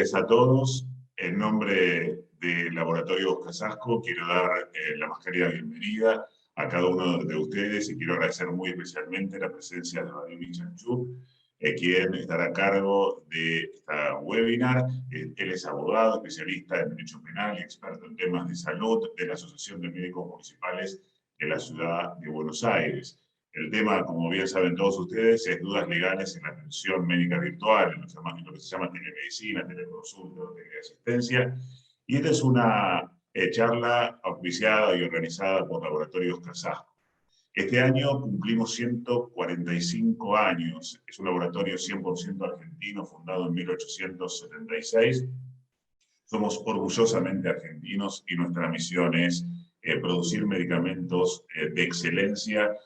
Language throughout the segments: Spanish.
tardes a todos. En nombre del Laboratorio Casasco quiero dar la más querida bienvenida a cada uno de ustedes y quiero agradecer muy especialmente la presencia de Vadim Bichanchuk, quien estará a cargo de esta webinar. Él es abogado, especialista en derecho penal y experto en temas de salud de la Asociación de Médicos Municipales de la Ciudad de Buenos Aires. El tema, como bien saben todos ustedes, es dudas legales en la atención médica virtual, en lo que se llama telemedicina, teleconsulta, teleasistencia. Y esta es una charla auspiciada y organizada por Laboratorios Casasco. Este año cumplimos 145 años. Es un laboratorio 100% argentino, fundado en 1876. Somos orgullosamente argentinos y nuestra misión es producir medicamentos de excelencia,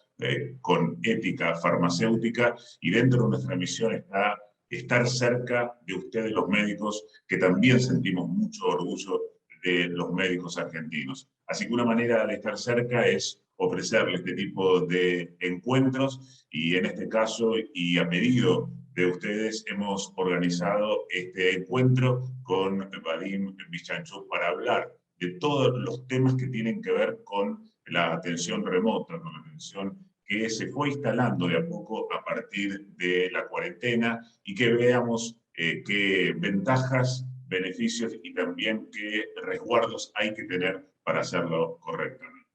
con ética farmacéutica, y dentro de nuestra misión está estar cerca de ustedes los médicos, que también sentimos mucho orgullo de los médicos argentinos. Así que una manera de estar cerca es ofrecerles este tipo de encuentros, y en este caso, y a pedido de ustedes, hemos organizado este encuentro con Vadim Bichanchuk para hablar de todos los temas que tienen que ver con la atención remota, con la atención que se fue instalando de a poco a partir de la cuarentena, y que veamos qué ventajas, beneficios y también qué resguardos hay que tener para hacerlo correctamente.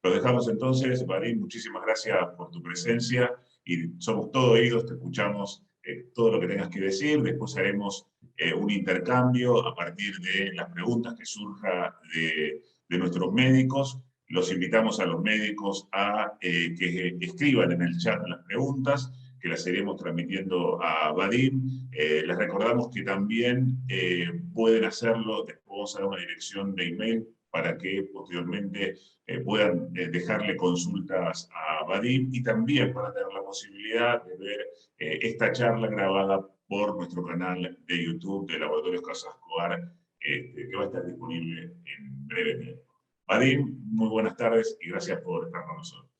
Lo dejamos entonces. Vadim, muchísimas gracias por tu presencia y somos todo oídos, te escuchamos todo lo que tengas que decir. Después haremos un intercambio a partir de las preguntas que surja de nuestros médicos. Los invitamos a los médicos a que escriban en el chat las preguntas, que las iremos transmitiendo a Vadim. Les recordamos que también pueden hacerlo, después vamos a dar una dirección de email para que posteriormente puedan dejarle consultas a Vadim, y también para tener la posibilidad de ver esta charla grabada por nuestro canal de YouTube de Laboratorios Casasco, que va a estar disponible en breve tiempo. Vadim, muy buenas tardes y gracias por estar con nosotros.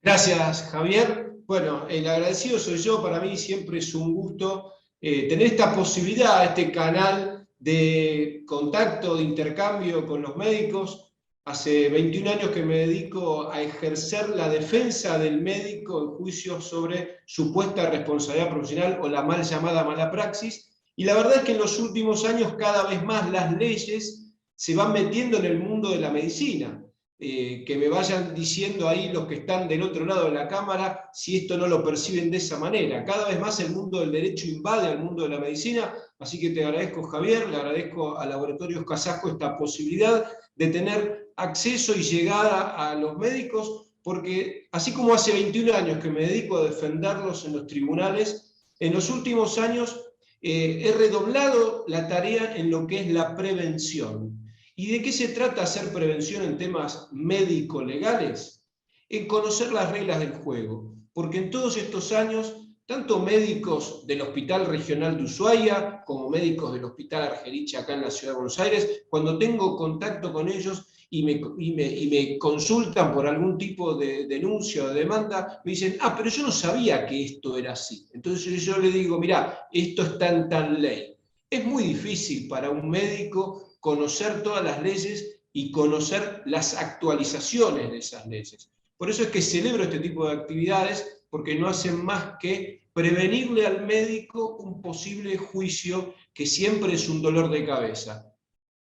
Gracias, Javier. Bueno, el agradecido soy yo. Para mí siempre es un gusto tener esta posibilidad, este canal de contacto, de intercambio con los médicos. Hace 21 años que me dedico a ejercer la defensa del médico en juicios sobre supuesta responsabilidad profesional o la mal llamada mala praxis. Y la verdad es que en los últimos años cada vez más las leyes se van metiendo en el mundo de la medicina. Que me vayan diciendo ahí los que están del otro lado de la cámara si esto no lo perciben de esa manera. Cada vez más el mundo del derecho invade al mundo de la medicina, así que te agradezco, Javier, le agradezco a Laboratorios Casasco esta posibilidad de tener acceso y llegada a los médicos, porque así como hace 21 años que me dedico a defenderlos en los tribunales, en los últimos años he redoblado la tarea en lo que es la prevención. ¿Y de qué se trata hacer prevención en temas médico-legales? En conocer las reglas del juego, porque en todos estos años, tanto médicos del Hospital Regional de Ushuaia como médicos del Hospital Argerich acá en la Ciudad de Buenos Aires, cuando tengo contacto con ellos y me consultan por algún tipo de denuncia o de demanda, me dicen, pero yo no sabía que esto era así. Entonces yo le digo, mirá, esto está en tal ley. Es muy difícil para un médico conocer todas las leyes y conocer las actualizaciones de esas leyes. Por eso es que celebro este tipo de actividades, porque no hacen más que prevenirle al médico un posible juicio que siempre es un dolor de cabeza.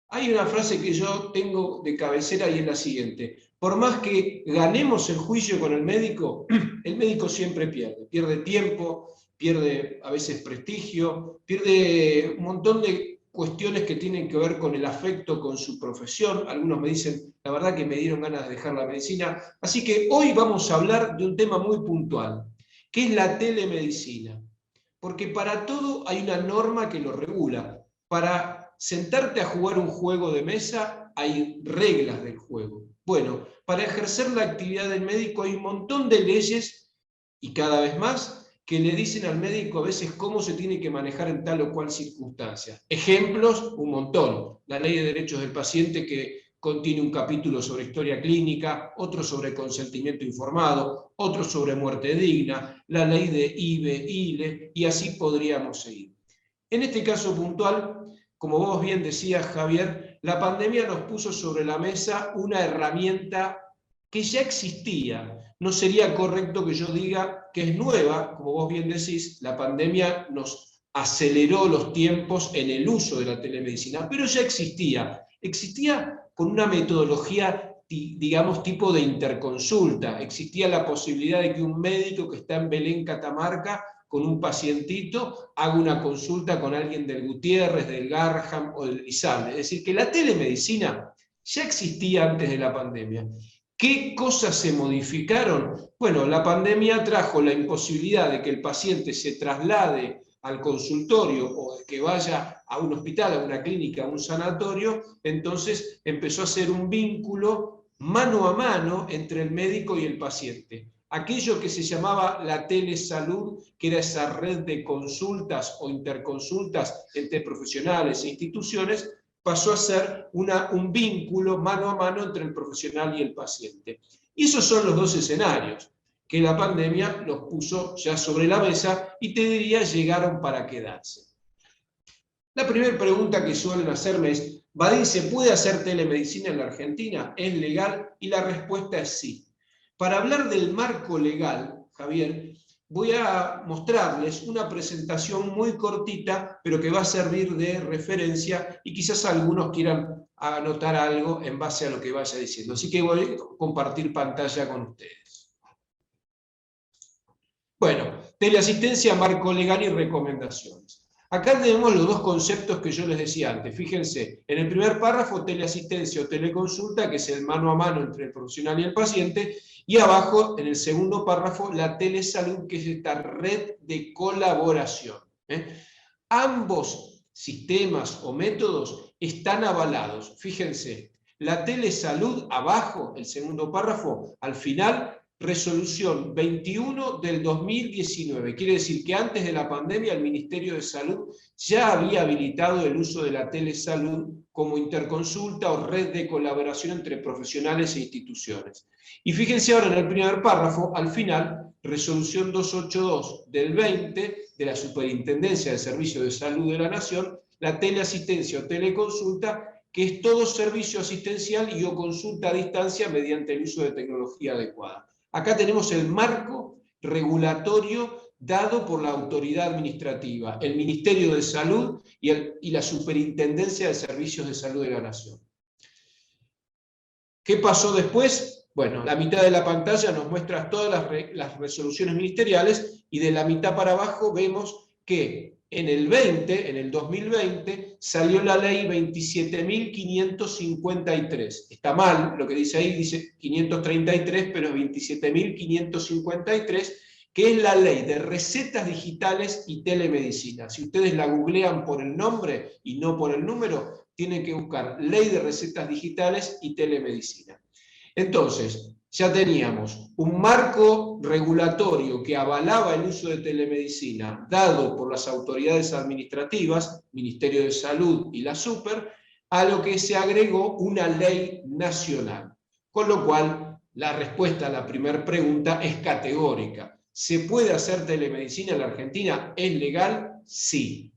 Hay una frase que yo tengo de cabecera y es la siguiente: por más que ganemos el juicio con el médico siempre pierde tiempo, pierde a veces prestigio, pierde un montón de cuestiones que tienen que ver con el afecto con su profesión. Algunos me dicen, la verdad que me dieron ganas de dejar la medicina. Así que hoy vamos a hablar de un tema muy puntual, que es la telemedicina. Porque para todo hay una norma que lo regula. Para sentarte a jugar un juego de mesa hay reglas del juego. Bueno, para ejercer la actividad del médico hay un montón de leyes, y cada vez más, que le dicen al médico a veces cómo se tiene que manejar en tal o cual circunstancia. Ejemplos, un montón. La Ley de Derechos del Paciente, que contiene un capítulo sobre historia clínica, otro sobre consentimiento informado, otro sobre muerte digna, la ley de IVE, ILE, y así podríamos seguir. En este caso puntual, como vos bien decías, Javier, la pandemia nos puso sobre la mesa una herramienta que ya existía. No sería correcto que yo diga que es nueva, como vos bien decís, la pandemia nos aceleró los tiempos en el uso de la telemedicina, pero ya existía. Existía con una metodología, digamos, tipo de interconsulta. Existía la posibilidad de que un médico que está en Belén, Catamarca, con un pacientito, haga una consulta con alguien del Gutiérrez, del Garham o del Lizarde. Es decir, que la telemedicina ya existía antes de la pandemia. ¿Qué cosas se modificaron? Bueno, la pandemia trajo la imposibilidad de que el paciente se traslade al consultorio o de que vaya a un hospital, a una clínica, a un sanatorio. Entonces empezó a ser un vínculo mano a mano entre el médico y el paciente. Aquello que se llamaba la telesalud, que era esa red de consultas o interconsultas entre profesionales e instituciones, pasó a ser un vínculo mano a mano entre el profesional y el paciente. Y esos son los dos escenarios que la pandemia los puso ya sobre la mesa y te diría llegaron para quedarse. La primera pregunta que suelen hacerme es, ¿Badin se puede hacer telemedicina en la Argentina? ¿Es legal? Y la respuesta es sí. Para hablar del marco legal, Javier, voy a mostrarles una presentación muy cortita, pero que va a servir de referencia y quizás algunos quieran anotar algo en base a lo que vaya diciendo. Así que voy a compartir pantalla con ustedes. Bueno, teleasistencia, marco legal y recomendaciones. Acá tenemos los dos conceptos que yo les decía antes. Fíjense, en el primer párrafo, teleasistencia o teleconsulta, que es el mano a mano entre el profesional y el paciente, y abajo, en el segundo párrafo, la telesalud, que es esta red de colaboración. Ambos sistemas o métodos están avalados. Fíjense, la telesalud abajo, el segundo párrafo, al final, resolución 21 del 2019. Quiere decir que antes de la pandemia el Ministerio de Salud ya había habilitado el uso de la telesalud como interconsulta o red de colaboración entre profesionales e instituciones. Y fíjense ahora en el primer párrafo, al final, resolución 282 del 20 de la Superintendencia de Servicios de Salud de la Nación, la teleasistencia o teleconsulta, que es todo servicio asistencial y o consulta a distancia mediante el uso de tecnología adecuada. Acá tenemos el marco regulatorio dado por la autoridad administrativa, el Ministerio de Salud y la Superintendencia de Servicios de Salud de la Nación. ¿Qué pasó después? Bueno, la mitad de la pantalla nos muestra todas las resoluciones ministeriales y de la mitad para abajo vemos que en el 2020, salió la ley 27.553. Está mal lo que dice ahí, dice 533, pero es 27.553, que es la ley de recetas digitales y telemedicina. Si ustedes la googlean por el nombre y no por el número, tienen que buscar ley de recetas digitales y telemedicina. Entonces, ya teníamos un marco regulatorio que avalaba el uso de telemedicina dado por las autoridades administrativas, Ministerio de Salud y la Super, a lo que se agregó una ley nacional. Con lo cual, la respuesta a la primera pregunta es categórica. ¿Se puede hacer telemedicina en la Argentina? ¿Es legal? Sí.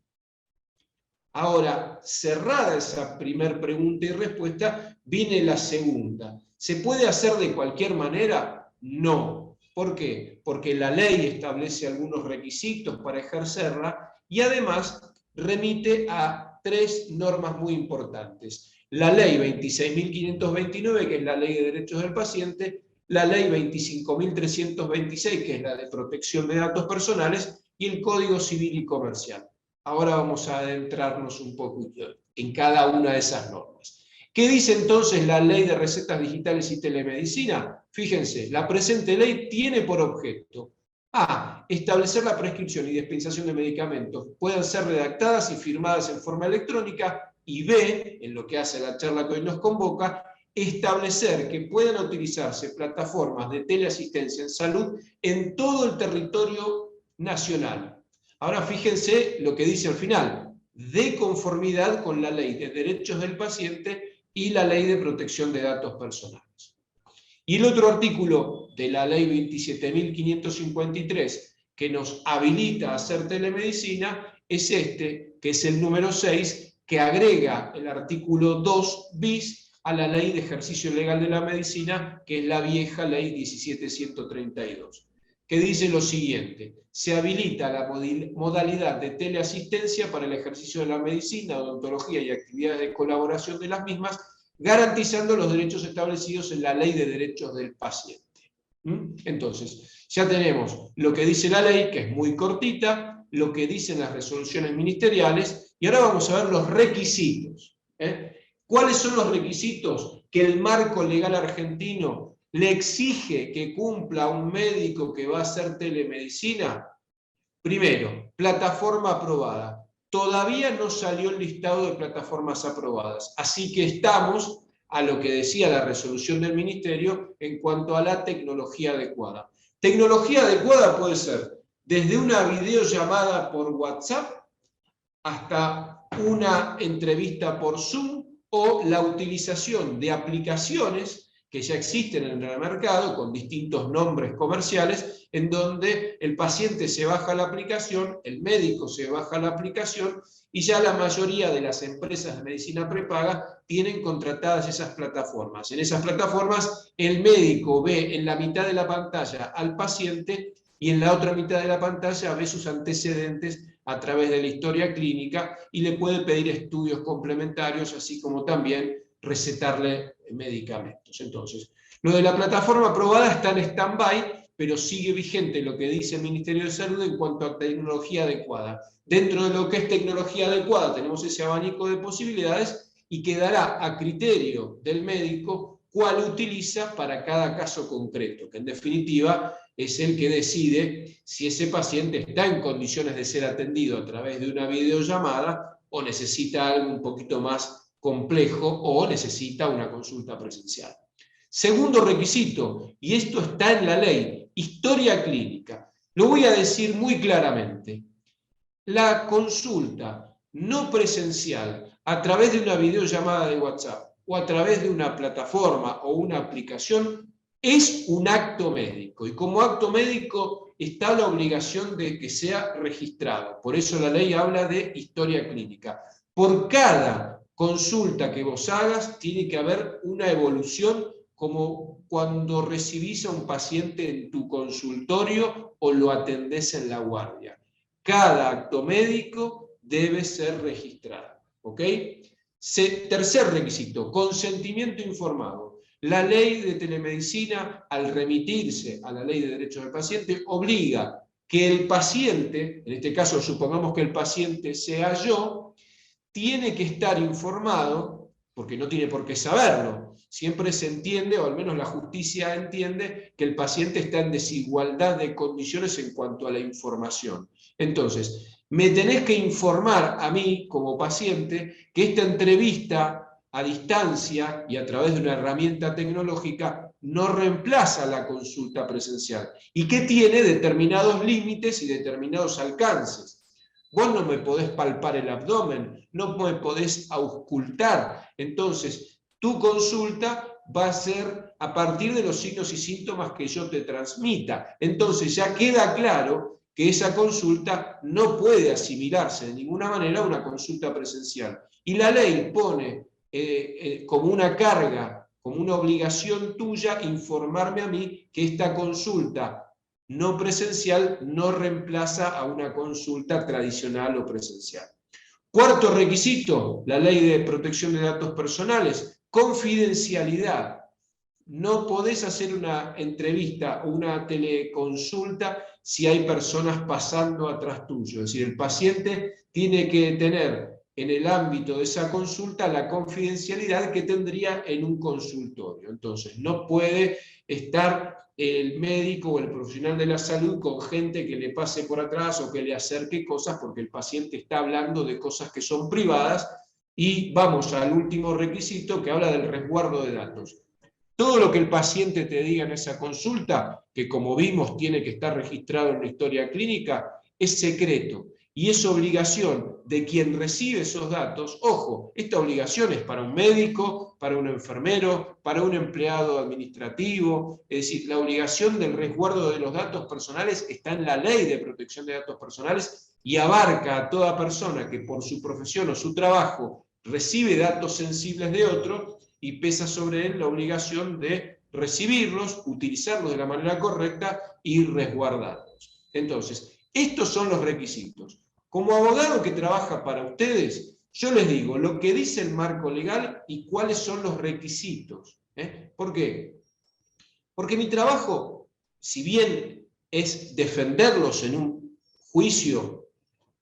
Ahora, cerrada esa primera pregunta y respuesta, viene la segunda. ¿Se puede hacer de cualquier manera? No. ¿Por qué? Porque la ley establece algunos requisitos para ejercerla y además remite a 3 normas muy importantes. La ley 26.529, que es la ley de derechos del paciente, la ley 25.326, que es la de protección de datos personales, y el Código Civil y Comercial. Ahora vamos a adentrarnos un poco en cada una de esas normas. ¿Qué dice entonces la ley de recetas digitales y telemedicina? Fíjense, la presente ley tiene por objeto A. Establecer la prescripción y dispensación de medicamentos puedan ser redactadas y firmadas en forma electrónica, y B, en lo que hace la charla que hoy nos convoca, establecer que puedan utilizarse plataformas de teleasistencia en salud en todo el territorio nacional. Ahora fíjense lo que dice al final, de conformidad con la ley de derechos del paciente y la ley de protección de datos personales. Y el otro artículo de la ley 27.553 que nos habilita a hacer telemedicina es este, que es el número 6, que agrega el artículo 2 bis a la Ley de Ejercicio Legal de la Medicina, que es la vieja Ley 17.132, que dice lo siguiente: se habilita la modalidad de teleasistencia para el ejercicio de la medicina, odontología y actividades de colaboración de las mismas, garantizando los derechos establecidos en la Ley de Derechos del Paciente. Entonces, ya tenemos lo que dice la ley, que es muy cortita, lo que dicen las resoluciones ministeriales, y ahora vamos a ver los requisitos. ¿Cuáles son los requisitos que el marco legal argentino le exige que cumpla a un médico que va a hacer telemedicina? Primero, plataforma aprobada. Todavía no salió el listado de plataformas aprobadas, así que estamos a lo que decía la resolución del Ministerio en cuanto a la tecnología adecuada. Tecnología adecuada puede ser desde una videollamada por WhatsApp hasta una entrevista por Zoom o la utilización de aplicaciones que ya existen en el mercado con distintos nombres comerciales, en donde el paciente se baja la aplicación, el médico se baja la aplicación, y ya la mayoría de las empresas de medicina prepaga tienen contratadas esas plataformas. En esas plataformas el médico ve en la mitad de la pantalla al paciente y en la otra mitad de la pantalla ve sus antecedentes a través de la historia clínica y le puede pedir estudios complementarios, así como también recetarle medicamentos. Entonces, lo de la plataforma aprobada está en stand-by, pero sigue vigente lo que dice el Ministerio de Salud en cuanto a tecnología adecuada. Dentro de lo que es tecnología adecuada tenemos ese abanico de posibilidades y quedará a criterio del médico cuál utiliza para cada caso concreto, que en definitiva es el que decide si ese paciente está en condiciones de ser atendido a través de una videollamada o necesita algo un poquito más complejo o necesita una consulta presencial. Segundo requisito, y esto está en la ley, historia clínica. Lo voy a decir muy claramente. La consulta no presencial a través de una videollamada de WhatsApp o a través de una plataforma o una aplicación es un acto médico, y como acto médico está la obligación de que sea registrado. Por eso la ley habla de historia clínica. Por cada consulta que vos hagas tiene que haber una evolución, como cuando recibís a un paciente en tu consultorio o lo atendés en la guardia. Cada acto médico debe ser registrado. ¿Ok? Tercer requisito, consentimiento informado. La ley de telemedicina, al remitirse a la ley de derechos del paciente, obliga que el paciente, en este caso supongamos que el paciente sea yo, tiene que estar informado, porque no tiene por qué saberlo. Siempre se entiende, o al menos la justicia entiende, que el paciente está en desigualdad de condiciones en cuanto a la información. Entonces, me tenés que informar a mí, como paciente, que esta entrevista a distancia y a través de una herramienta tecnológica no reemplaza la consulta presencial y que tiene determinados límites y determinados alcances. Vos no me podés palpar el abdomen, no me podés auscultar. Entonces, tu consulta va a ser a partir de los signos y síntomas que yo te transmita. Entonces, ya queda claro que esa consulta no puede asimilarse de ninguna manera a una consulta presencial. Y la ley pone como una carga, como una obligación tuya, informarme a mí que esta consulta no presencial no reemplaza a una consulta tradicional o presencial. Cuarto requisito, la ley de protección de datos personales, confidencialidad. No podés hacer una entrevista o una teleconsulta si hay personas pasando atrás tuyo. Es decir, el paciente tiene que tener en el ámbito de esa consulta la confidencialidad que tendría en un consultorio. Entonces, no puede estar el médico o el profesional de la salud con gente que le pase por atrás o que le acerque cosas, porque el paciente está hablando de cosas que son privadas. Y vamos al último requisito, que habla del resguardo de datos. Todo lo que el paciente te diga en esa consulta, que como vimos tiene que estar registrado en la historia clínica, es secreto. y es obligación de quien recibe esos datos. Ojo, esta obligación es para un médico, para un enfermero, para un empleado administrativo, es decir, la obligación del resguardo de los datos personales está en la Ley de Protección de Datos Personales y abarca a toda persona que por su profesión o su trabajo recibe datos sensibles de otro y pesa sobre él la obligación de recibirlos, utilizarlos de la manera correcta y resguardarlos. Entonces, estos son los requisitos. Como abogado que trabaja para ustedes, yo les digo lo que dice el marco legal y cuáles son los requisitos. ¿Por qué? Porque mi trabajo, si bien es defenderlos en un juicio,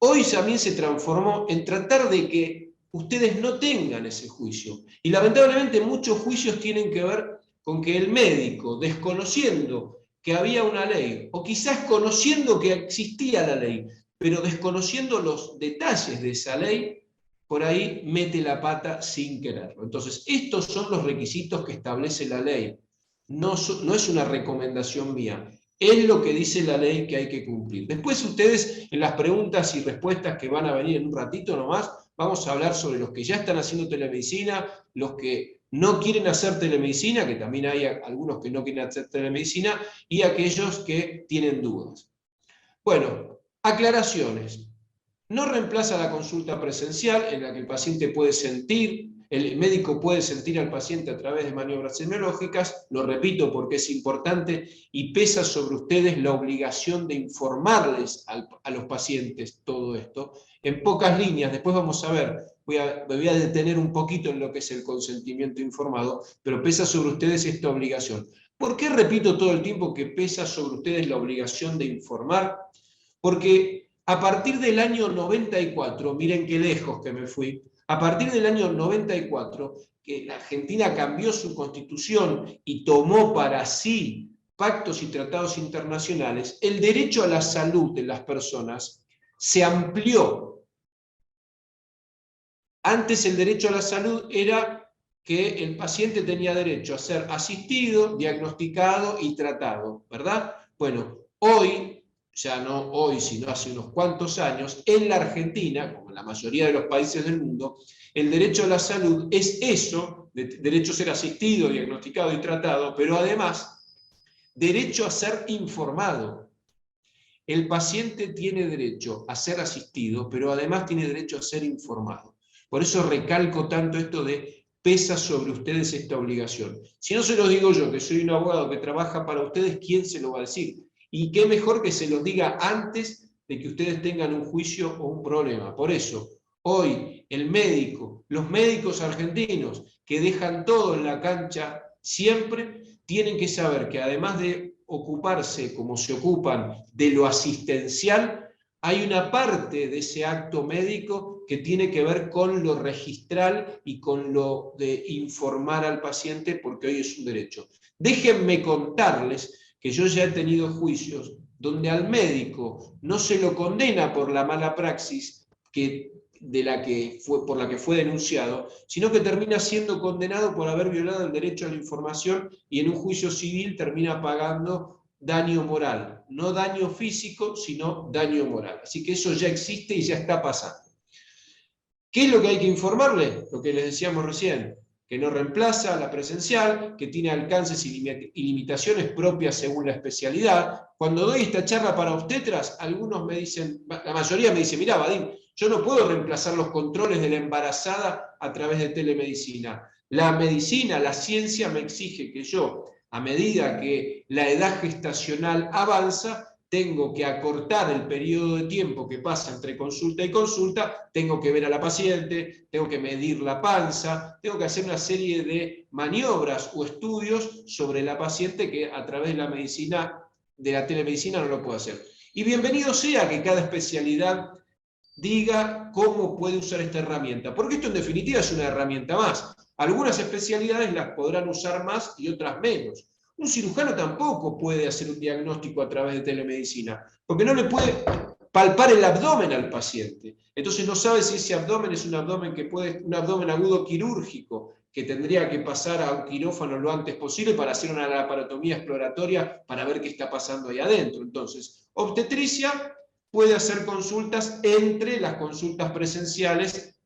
hoy también se transformó en tratar de que ustedes no tengan ese juicio. Y lamentablemente muchos juicios tienen que ver con que el médico, desconociendo que había una ley, o quizás conociendo que existía la ley, pero desconociendo los detalles de esa ley, por ahí mete la pata sin quererlo. Entonces, estos son los requisitos que establece la ley. No es una recomendación mía. Es lo que dice la ley que hay que cumplir. Después ustedes, en las preguntas y respuestas que van a venir en un ratito nomás, vamos a hablar sobre los que ya están haciendo telemedicina, los que no quieren hacer telemedicina, que también hay algunos que no quieren hacer telemedicina, y aquellos que tienen dudas. Bueno, aclaraciones. No reemplaza la consulta presencial en la que el paciente puede sentir, el médico puede sentir al paciente a través de maniobras semiológicas, lo repito porque es importante y pesa sobre ustedes la obligación de informarles a los pacientes todo esto. En pocas líneas, después vamos a ver, me voy a detener un poquito en lo que es el consentimiento informado, pero pesa sobre ustedes esta obligación. ¿Por qué repito todo el tiempo que pesa sobre ustedes la obligación de informar? Porque a partir del año 94, miren qué lejos que me fui, a partir del año 94, que la Argentina cambió su constitución y tomó para sí pactos y tratados internacionales, el derecho a la salud de las personas se amplió. Antes el derecho a la salud era que el paciente tenía derecho a ser asistido, diagnosticado y tratado, ¿verdad? Bueno, hoy, ya no hoy, sino hace unos cuantos años, en la Argentina, como en la mayoría de los países del mundo, el derecho a la salud es eso, derecho a ser asistido, diagnosticado y tratado, pero además, derecho a ser informado. El paciente tiene derecho a ser asistido, pero además tiene derecho a ser informado. Por eso recalco tanto esto de pesa sobre ustedes esta obligación. Si no se los digo yo, que soy un abogado que trabaja para ustedes, ¿quién se lo va a decir? Y qué mejor que se los diga antes de que ustedes tengan un juicio o un problema. Por eso, hoy el médico, los médicos argentinos que dejan todo en la cancha siempre, tienen que saber que además de ocuparse como se ocupan de lo asistencial, hay una parte de ese acto médico que tiene que ver con lo registral y con lo de informar al paciente, porque hoy es un derecho. Déjenme contarles que yo ya he tenido juicios donde al médico no se lo condena por la mala praxis por la que fue denunciado, sino que termina siendo condenado por haber violado el derecho a la información y en un juicio civil termina pagando daño moral. No daño físico, sino daño moral. Así que eso ya existe y ya está pasando. ¿Qué es lo que hay que informarle? Lo que les decíamos recién, que no reemplaza la presencial, que tiene alcances y limitaciones propias según la especialidad. Cuando doy esta charla para obstetras, algunos me dicen, la mayoría me dice, mirá, Vadim, yo no puedo reemplazar los controles de la embarazada a través de telemedicina. La medicina, la ciencia me exige que yo, a medida que la edad gestacional avanza, tengo que acortar el periodo de tiempo que pasa entre consulta y consulta, tengo que ver a la paciente, tengo que medir la panza, tengo que hacer una serie de maniobras o estudios sobre la paciente que a través de la medicina, de la telemedicina, no lo puedo hacer. Y bienvenido sea que cada especialidad diga cómo puede usar esta herramienta, porque esto en definitiva es una herramienta más. Algunas especialidades las podrán usar más y otras menos. Un cirujano tampoco puede hacer un diagnóstico a través de telemedicina, porque no le puede palpar el abdomen al paciente. Entonces no sabe si ese abdomen es un abdomen agudo quirúrgico, que tendría que pasar a un quirófano lo antes posible para hacer una laparotomía exploratoria para ver qué está pasando ahí adentro. Entonces, obstetricia puede hacer consultas entre las consultas presenciales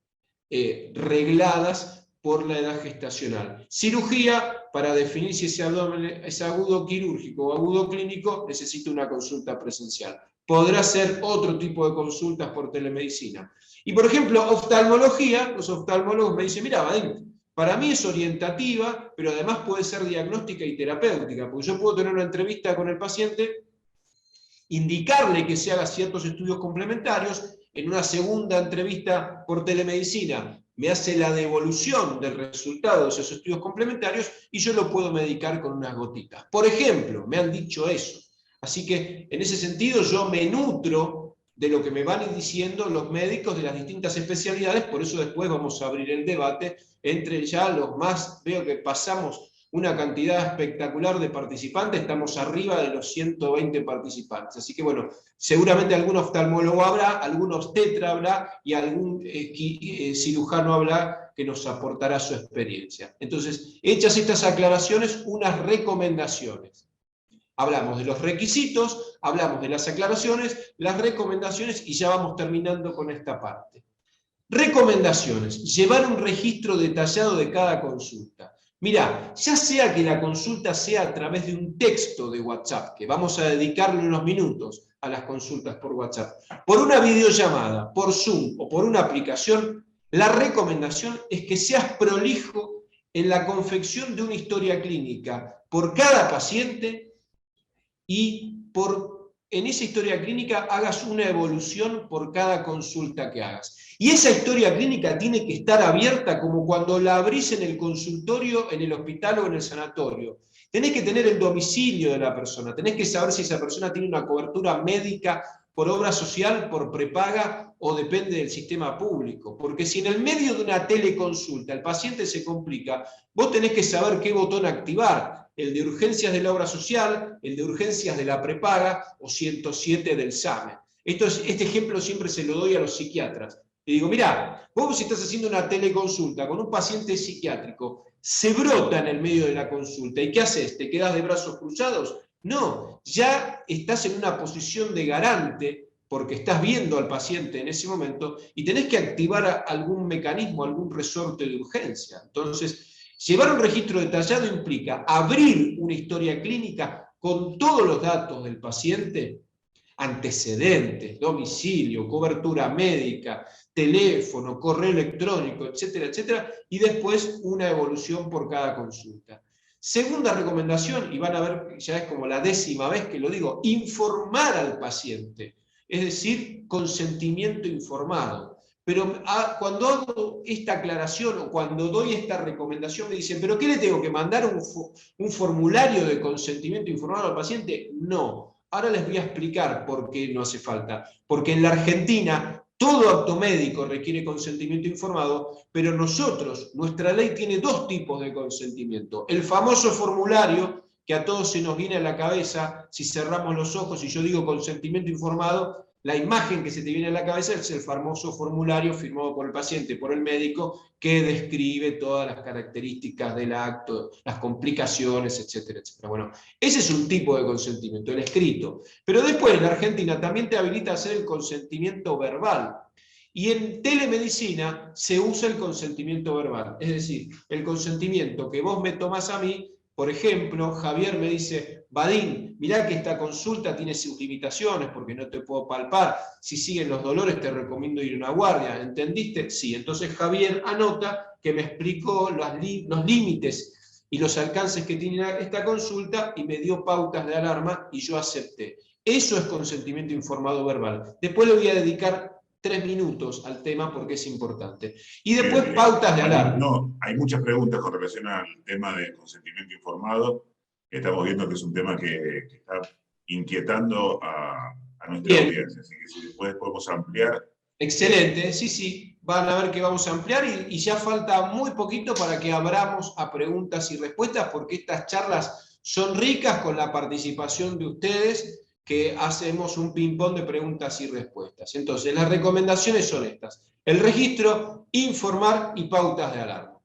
regladas por la edad gestacional. Cirugía, para definir si ese abdomen es agudo quirúrgico o agudo clínico, necesita una consulta presencial. Podrá ser otro tipo de consultas por telemedicina. Y por ejemplo, oftalmología, los oftalmólogos me dicen, mira, Vadim, para mí es orientativa, pero además puede ser diagnóstica y terapéutica, porque yo puedo tener una entrevista con el paciente, indicarle que se haga ciertos estudios complementarios, en una segunda entrevista por telemedicina me hace la devolución del resultado de esos estudios complementarios y yo lo puedo medicar con unas gotitas. Por ejemplo, me han dicho eso. Así que en ese sentido yo me nutro de lo que me van diciendo los médicos de las distintas especialidades, por eso después vamos a abrir el debate entre ya los más, veo que pasamos una cantidad espectacular de participantes, estamos arriba de los 120 participantes. Así que bueno, seguramente algún oftalmólogo habrá, algún obstetra habrá y algún cirujano habrá que nos aportará su experiencia. Entonces, hechas estas aclaraciones, unas recomendaciones. Hablamos de los requisitos, hablamos de las aclaraciones, las recomendaciones y ya vamos terminando con esta parte. Recomendaciones. Llevar un registro detallado de cada consulta. Mirá, ya sea que la consulta sea a través de un texto de WhatsApp, que vamos a dedicarle unos minutos a las consultas por WhatsApp, por una videollamada, por Zoom o por una aplicación, la recomendación es que seas prolijo en la confección de una historia clínica por cada paciente y en esa historia clínica hagas una evolución por cada consulta que hagas. Y esa historia clínica tiene que estar abierta como cuando la abrís en el consultorio, en el hospital o en el sanatorio. Tenés que tener el domicilio de la persona, tenés que saber si esa persona tiene una cobertura médica por obra social, por prepaga o depende del sistema público. Porque si en el medio de una teleconsulta el paciente se complica, vos tenés que saber qué botón activar. El de urgencias de la obra social, el de urgencias de la prepaga o 107 del SAME. Este ejemplo siempre se lo doy a los psiquiatras. Y digo, mirá, vos si estás haciendo una teleconsulta con un paciente psiquiátrico, se brota en el medio de la consulta, ¿y qué haces? ¿Te quedás de brazos cruzados? No, ya estás en una posición de garante porque estás viendo al paciente en ese momento y tenés que activar algún mecanismo, algún resorte de urgencia. Entonces, llevar un registro detallado implica abrir una historia clínica con todos los datos del paciente, antecedentes, domicilio, cobertura médica, teléfono, correo electrónico, etcétera, etcétera, y después una evolución por cada consulta. Segunda recomendación, y van a ver, ya es como la 10ª vez que lo digo, informar al paciente, es decir, consentimiento informado. Pero cuando hago esta aclaración o cuando doy esta recomendación me dicen, ¿pero qué le tengo que mandar un formulario de consentimiento informado al paciente? No. Ahora les voy a explicar por qué no hace falta. Porque en la Argentina todo acto médico requiere consentimiento informado, pero nuestra ley tiene 2 tipos de consentimiento. El famoso formulario, que a todos se nos viene a la cabeza si cerramos los ojos y yo digo consentimiento informado, la imagen que se te viene a la cabeza es el famoso formulario firmado por el paciente, por el médico, que describe todas las características del acto, las complicaciones, etcétera, etcétera. Bueno, ese es un tipo de consentimiento, el escrito. Pero después, la Argentina también te habilita a hacer el consentimiento verbal. Y en telemedicina se usa el consentimiento verbal. Es decir, el consentimiento que vos me tomás a mí. Por ejemplo, Javier me dice, Vadim, mirá que esta consulta tiene sus limitaciones porque no te puedo palpar. Si siguen los dolores te recomiendo ir a una guardia. ¿Entendiste? Sí. Entonces Javier anota que me explicó los límites y los alcances que tiene esta consulta y me dio pautas de alarma y yo acepté. Eso es consentimiento informado verbal. Después le voy a dedicar 3 minutos al tema porque es importante. Y después pautas de alarma. No, hay muchas preguntas con relación al tema del consentimiento informado. Estamos viendo que es un tema que está inquietando a nuestra audiencia, así que si después podemos ampliar. Excelente, sí, van a ver que vamos a ampliar y ya falta muy poquito para que abramos a preguntas y respuestas porque estas charlas son ricas con la participación de ustedes, que hacemos un ping-pong de preguntas y respuestas. Entonces, las recomendaciones son estas. El registro, informar y pautas de alarma.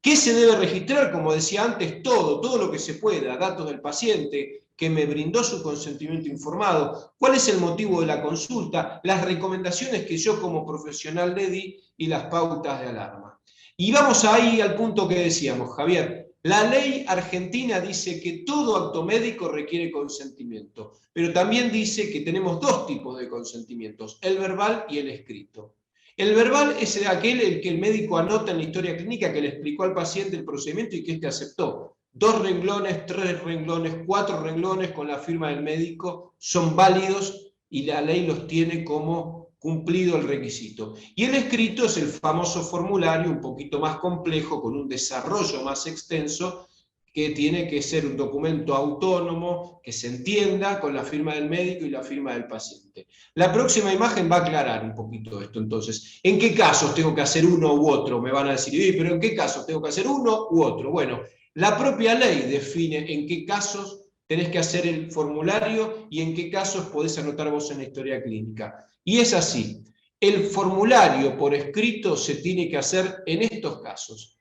¿Qué se debe registrar? Como decía antes, todo lo que se pueda, datos del paciente, que me brindó su consentimiento informado, cuál es el motivo de la consulta, las recomendaciones que yo como profesional le di y las pautas de alarma. Y vamos ahí al punto que decíamos, Javier. La ley argentina dice que todo acto médico requiere consentimiento, pero también dice que tenemos dos tipos de consentimientos, el verbal y el escrito. El verbal es aquel el que el médico anota en la historia clínica que le explicó al paciente el procedimiento y que éste aceptó. 2 renglones, 3 renglones, 4 renglones con la firma del médico son válidos y la ley los tiene como cumplido el requisito. Y el escrito es el famoso formulario, un poquito más complejo, con un desarrollo más extenso, que tiene que ser un documento autónomo, que se entienda, con la firma del médico y la firma del paciente. La próxima imagen va a aclarar un poquito esto, entonces. ¿En qué casos tengo que hacer uno u otro? Me van a decir, pero ¿en qué casos tengo que hacer uno u otro? Bueno, la propia ley define en qué casos tenés que hacer el formulario y en qué casos podés anotar vos en la historia clínica. Y es así. El formulario por escrito se tiene que hacer en estos casos.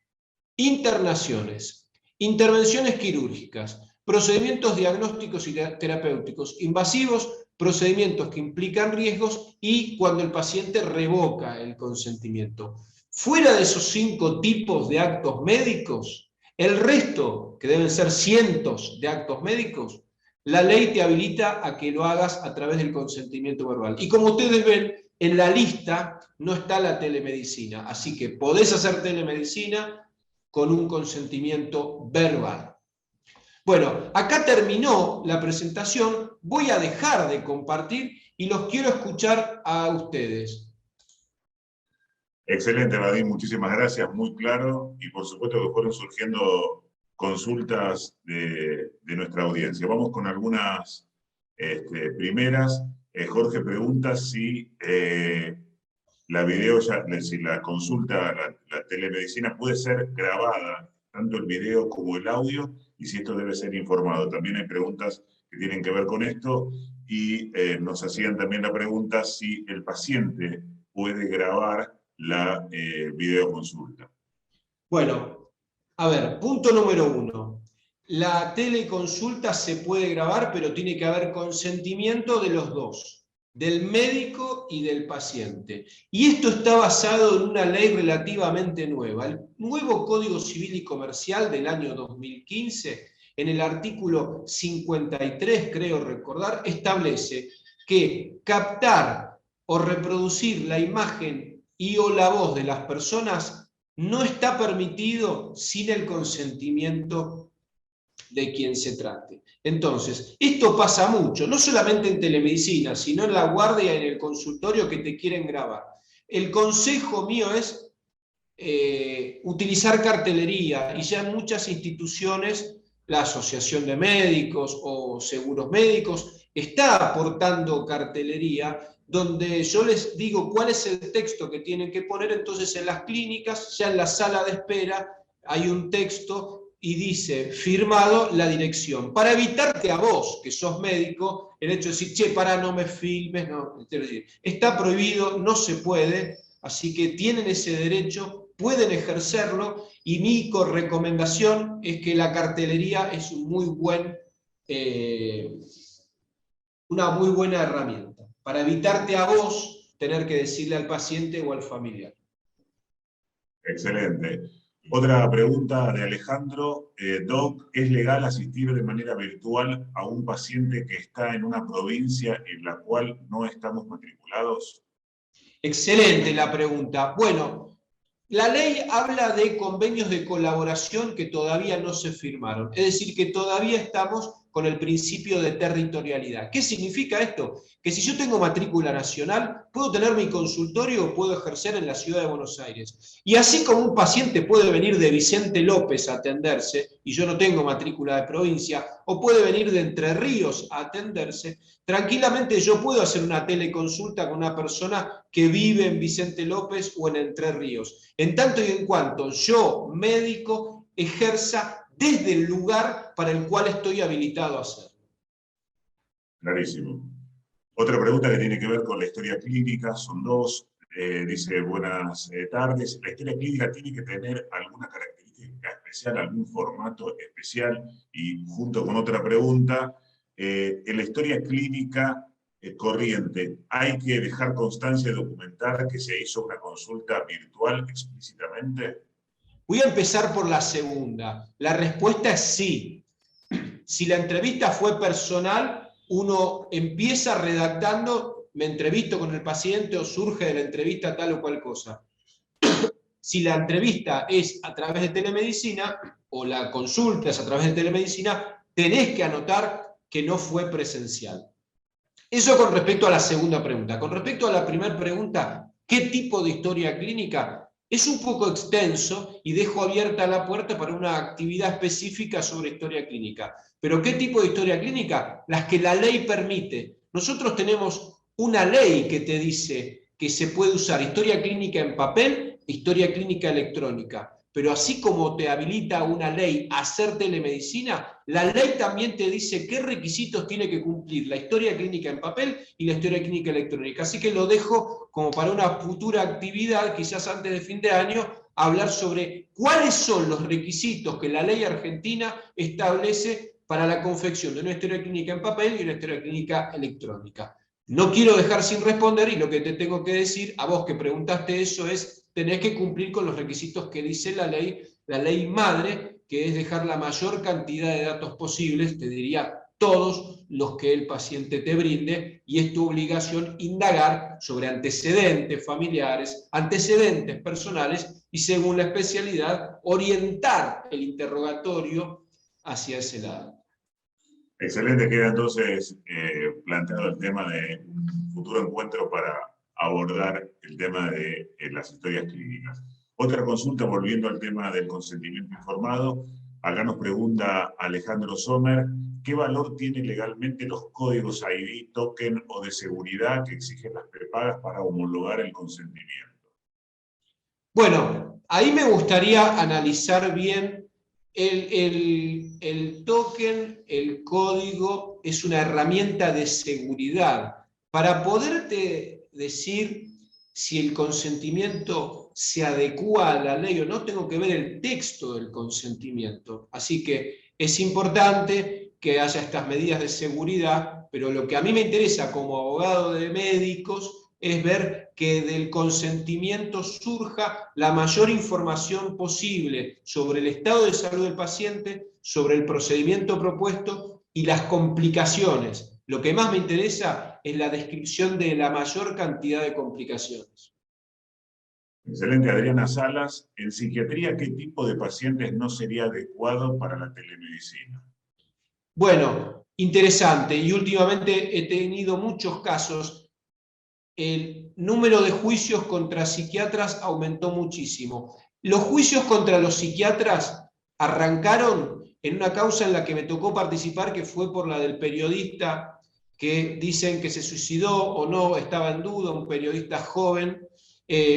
Internaciones, intervenciones quirúrgicas, procedimientos diagnósticos y terapéuticos invasivos, procedimientos que implican riesgos y cuando el paciente revoca el consentimiento. Fuera de esos 5 tipos de actos médicos, el resto, que deben ser cientos de actos médicos, la ley te habilita a que lo hagas a través del consentimiento verbal. Y como ustedes ven, en la lista no está la telemedicina, así que podés hacer telemedicina con un consentimiento verbal. Bueno, acá terminó la presentación, voy a dejar de compartir y los quiero escuchar a ustedes. Excelente, Vadim, muchísimas gracias, muy claro, y por supuesto que fueron surgiendo consultas de nuestra audiencia. Vamos con algunas primeras. Jorge pregunta si si la consulta, la telemedicina puede ser grabada, tanto el video como el audio, y si esto debe ser informado. También hay preguntas que tienen que ver con esto, y nos hacían también la pregunta si el paciente puede grabar la videoconsulta. Bueno, a ver, punto número 1. La teleconsulta se puede grabar, pero tiene que haber consentimiento de los dos, del médico y del paciente. Y esto está basado en una ley relativamente nueva. El nuevo Código Civil y Comercial del año 2015, en el artículo 53, creo recordar, establece que captar o reproducir la imagen y o la voz de las personas no está permitido sin el consentimiento de quien se trate. Entonces, esto pasa mucho, no solamente en telemedicina, sino en la guardia y en el consultorio que te quieren grabar. El consejo mío es utilizar cartelería, y ya en muchas instituciones, la Asociación de Médicos o Seguros Médicos está aportando cartelería donde yo les digo cuál es el texto que tienen que poner. Entonces en las clínicas, ya en la sala de espera, hay un texto y dice, firmado la dirección, para evitarte a vos, que sos médico, el hecho de decir, che, pará, no me filmes, no, está prohibido, no se puede, así que tienen ese derecho, pueden ejercerlo, y mi recomendación es que la cartelería es una muy buena herramienta, para evitarte a vos tener que decirle al paciente o al familiar. Excelente. Otra pregunta de Alejandro. Doc, ¿es legal asistir de manera virtual a un paciente que está en una provincia en la cual no estamos matriculados? Excelente la pregunta. Bueno, la ley habla de convenios de colaboración que todavía no se firmaron. Es decir, que todavía estamos con el principio de territorialidad. ¿Qué significa esto? Que si yo tengo matrícula nacional, puedo tener mi consultorio o puedo ejercer en la ciudad de Buenos Aires. Y así como un paciente puede venir de Vicente López a atenderse, y yo no tengo matrícula de provincia, o puede venir de Entre Ríos a atenderse, tranquilamente yo puedo hacer una teleconsulta con una persona que vive en Vicente López o en Entre Ríos. En tanto y en cuanto yo, médico, ejerza desde el lugar para el cual estoy habilitado a hacerlo. Clarísimo. Otra pregunta que tiene que ver con la historia clínica, son dos. Dice, buenas tardes. ¿La historia clínica tiene que tener alguna especial, algún formato especial? Y junto con otra pregunta, en la historia clínica corriente, ¿hay que dejar constancia de documentar que se hizo una consulta virtual explícitamente? Voy a empezar por la segunda. La respuesta es sí. Si la entrevista fue personal, uno empieza redactando, me entrevisto con el paciente o surge de la entrevista tal o cual cosa. Si la entrevista es a través de telemedicina o la consulta es a través de telemedicina, tenés que anotar que no fue presencial. Eso con respecto a la segunda pregunta. Con respecto a la primera pregunta, ¿qué tipo de historia clínica? Es un poco extenso y dejo abierta la puerta para una actividad específica sobre historia clínica. ¿Pero qué tipo de historia clínica? Las que la ley permite. Nosotros tenemos una ley que te dice que se puede usar historia clínica en papel, historia clínica electrónica. Pero así como te habilita una ley a hacer telemedicina, la ley también te dice qué requisitos tiene que cumplir la historia clínica en papel y la historia clínica electrónica. Así que lo dejo como para una futura actividad, quizás antes de fin de año, hablar sobre cuáles son los requisitos que la ley argentina establece para la confección de una historia clínica en papel y una historia clínica electrónica. No quiero dejar sin responder y lo que te tengo que decir a vos que preguntaste eso es tenés que cumplir con los requisitos que dice la ley madre, que es dejar la mayor cantidad de datos posibles, te diría todos los que el paciente te brinde, y es tu obligación indagar sobre antecedentes familiares, antecedentes personales, y según la especialidad, orientar el interrogatorio hacia ese lado. Excelente, queda entonces planteado el tema de un futuro encuentro para abordar el tema de las historias clínicas. Otra consulta, volviendo al tema del consentimiento informado, acá nos pregunta Alejandro Sommer, ¿qué valor tienen legalmente los códigos ID, token o de seguridad que exigen las prepagas para homologar el consentimiento? Bueno, ahí me gustaría analizar bien el token, el código, es una herramienta de seguridad. Para poderte decir si el consentimiento se adecúa a la ley o no, tengo que ver el texto del consentimiento. Así que es importante que haya estas medidas de seguridad, pero lo que a mí me interesa como abogado de médicos es ver que del consentimiento surja la mayor información posible sobre el estado de salud del paciente, sobre el procedimiento propuesto y las complicaciones. Lo que más me interesa es la descripción de la mayor cantidad de complicaciones. Excelente, Adriana Salas. En psiquiatría, ¿qué tipo de pacientes no sería adecuado para la telemedicina? Bueno, interesante. Y últimamente he tenido muchos casos. El número de juicios contra psiquiatras aumentó muchísimo. Los juicios contra los psiquiatras arrancaron en una causa en la que me tocó participar, que fue por la del periodista que dicen que se suicidó o no, estaba en duda, un periodista joven.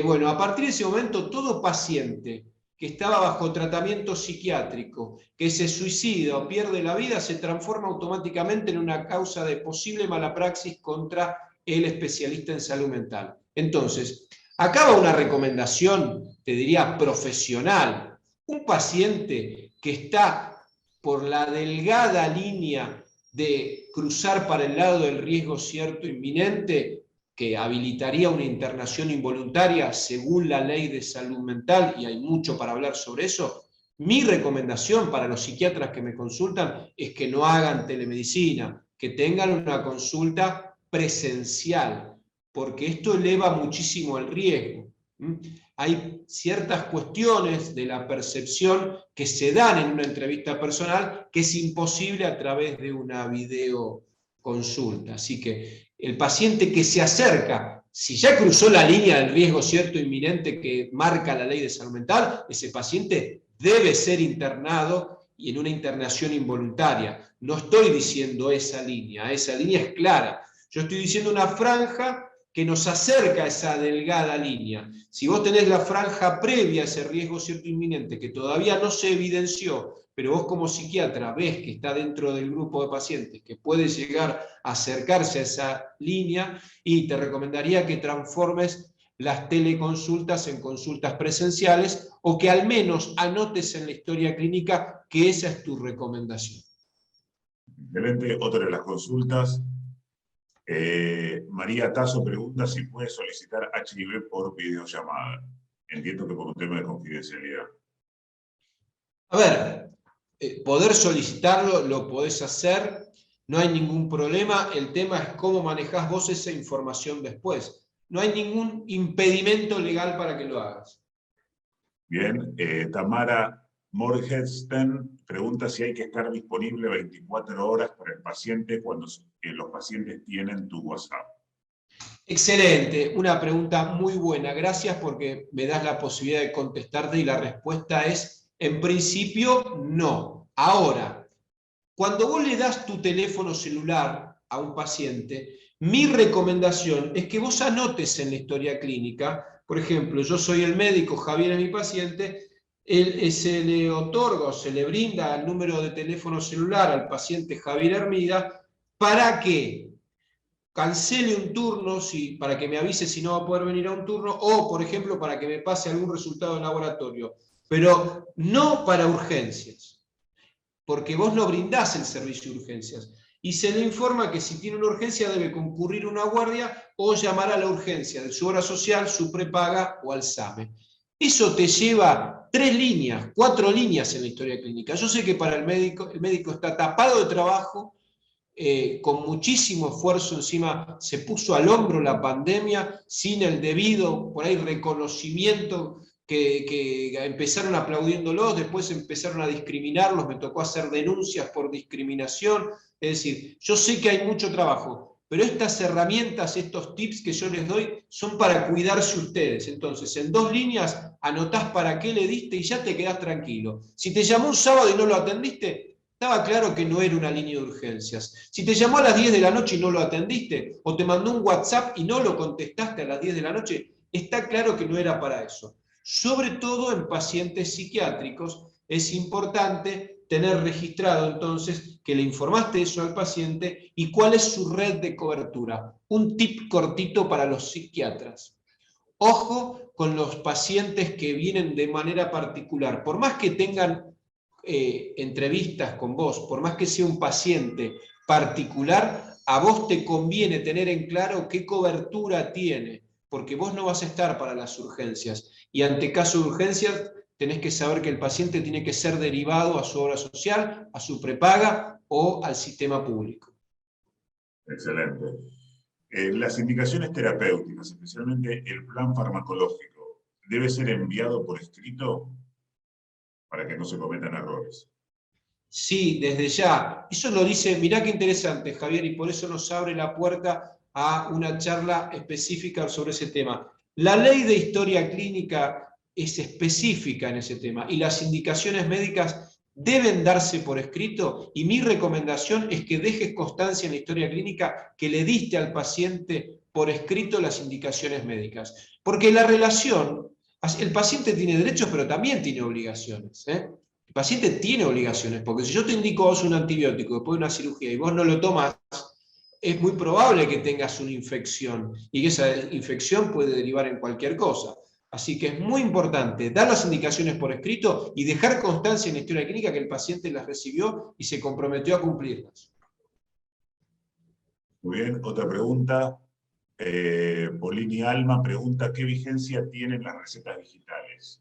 Bueno, a partir de ese momento, todo paciente que estaba bajo tratamiento psiquiátrico, que se suicida o pierde la vida, se transforma automáticamente en una causa de posible mala praxis contra el especialista en salud mental. Entonces, acá va una recomendación, te diría, profesional. Un paciente que está por la delgada línea de cruzar para el lado del riesgo cierto inminente, que habilitaría una internación involuntaria según la ley de salud mental, y hay mucho para hablar sobre eso, mi recomendación para los psiquiatras que me consultan es que no hagan telemedicina, que tengan una consulta presencial, porque esto eleva muchísimo el riesgo. Hay ciertas cuestiones de la percepción que se dan en una entrevista personal que es imposible a través de una videoconsulta. Así que el paciente que se acerca, si ya cruzó la línea del riesgo cierto inminente que marca la ley de salud mental, ese paciente debe ser internado y en una internación involuntaria. No estoy diciendo esa línea es clara. Yo estoy diciendo una franja que nos acerca a esa delgada línea. Si vos tenés la franja previa a ese riesgo cierto inminente que todavía no se evidenció, pero vos como psiquiatra ves que está dentro del grupo de pacientes que puede llegar a acercarse a esa línea, y te recomendaría que transformes las teleconsultas en consultas presenciales, o que al menos anotes en la historia clínica que esa es tu recomendación. Excelente. Otra de las consultas. María Tazo pregunta si puede solicitar HIV por videollamada. Entiendo que por un tema de confidencialidad. A ver, poder solicitarlo, lo podés hacer, no hay ningún problema. El tema es cómo manejás vos esa información después. No hay ningún impedimento legal para que lo hagas. Bien, Tamara Morgenstern pregunta si hay que estar disponible 24 horas para el paciente cuando los pacientes tienen tu WhatsApp. Excelente, una pregunta muy buena. Gracias porque me das la posibilidad de contestarte y la respuesta es, en principio, no. Ahora, cuando vos le das tu teléfono celular a un paciente, mi recomendación es que vos anotes en la historia clínica, por ejemplo, yo soy el médico, Javier es mi paciente, se le otorga o se le brinda el número de teléfono celular al paciente Javier Hermida para que cancele un turno para que me avise si no va a poder venir a un turno, o, por ejemplo, para que me pase algún resultado de laboratorio, pero no para urgencias, porque vos no brindás el servicio de urgencias. Y se le informa que si tiene una urgencia debe concurrir a una guardia o llamar a la urgencia de su obra social, su prepaga o al SAME. Eso te lleva 3 líneas, 4 líneas en la historia clínica. Yo sé que para el médico está tapado de trabajo, con muchísimo esfuerzo, encima se puso al hombro la pandemia sin el debido, por ahí, reconocimiento, que empezaron aplaudiéndolos, después empezaron a discriminarlos, me tocó hacer denuncias por discriminación. Es decir, yo sé que hay mucho trabajo, pero estas herramientas, estos tips que yo les doy son para cuidarse ustedes. Entonces, en 2 líneas anotás para qué le diste y ya te quedás tranquilo. Si te llamó un sábado y no lo atendiste, estaba claro que no era una línea de urgencias. Si te llamó a las 10 de la noche y no lo atendiste, o te mandó un WhatsApp y no lo contestaste a las 10 de la noche, está claro que no era para eso. Sobre todo en pacientes psiquiátricos, es importante tener registrado entonces que le informaste eso al paciente y cuál es su red de cobertura. Un tip cortito para los psiquiatras. Ojo con los pacientes que vienen de manera particular. Por más que tengan entrevistas con vos, por más que sea un paciente particular, a vos te conviene tener en claro qué cobertura tiene, porque vos no vas a estar para las urgencias. Y ante caso de urgencias, tenés que saber que el paciente tiene que ser derivado a su obra social, a su prepaga o al sistema público. Excelente. Las indicaciones terapéuticas, especialmente el plan farmacológico, ¿debe ser enviado por escrito para que no se cometan errores? Sí, desde ya. Eso lo dice, mirá qué interesante, Javier, y por eso nos abre la puerta a una charla específica sobre ese tema. La ley de historia clínica es específica en ese tema y las indicaciones médicas deben darse por escrito, y mi recomendación es que dejes constancia en la historia clínica que le diste al paciente por escrito las indicaciones médicas. Porque la relación, el paciente tiene derechos pero también tiene obligaciones, ¿eh? El paciente tiene obligaciones, porque si yo te indico a vos un antibiótico después de una cirugía y vos no lo tomas, es muy probable que tengas una infección y que esa infección puede derivar en cualquier cosa. Así que es muy importante dar las indicaciones por escrito y dejar constancia en la historia clínica que el paciente las recibió y se comprometió a cumplirlas. Muy bien, otra pregunta. Polini Alma pregunta, ¿qué vigencia tienen las recetas digitales?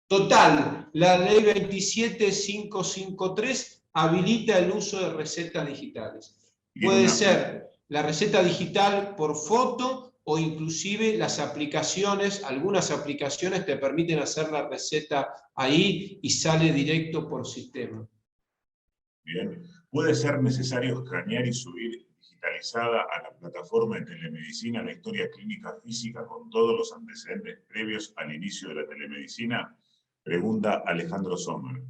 Total, la ley 27553 habilita el uso de recetas digitales. Puede ser la receta digital por foto o inclusive las aplicaciones, algunas aplicaciones te permiten hacer la receta ahí y sale directo por sistema. Bien, ¿puede ser necesario escanear y subir digitalizada a la plataforma de telemedicina la historia clínica física con todos los antecedentes previos al inicio de la telemedicina? Pregunta Alejandro Sommer.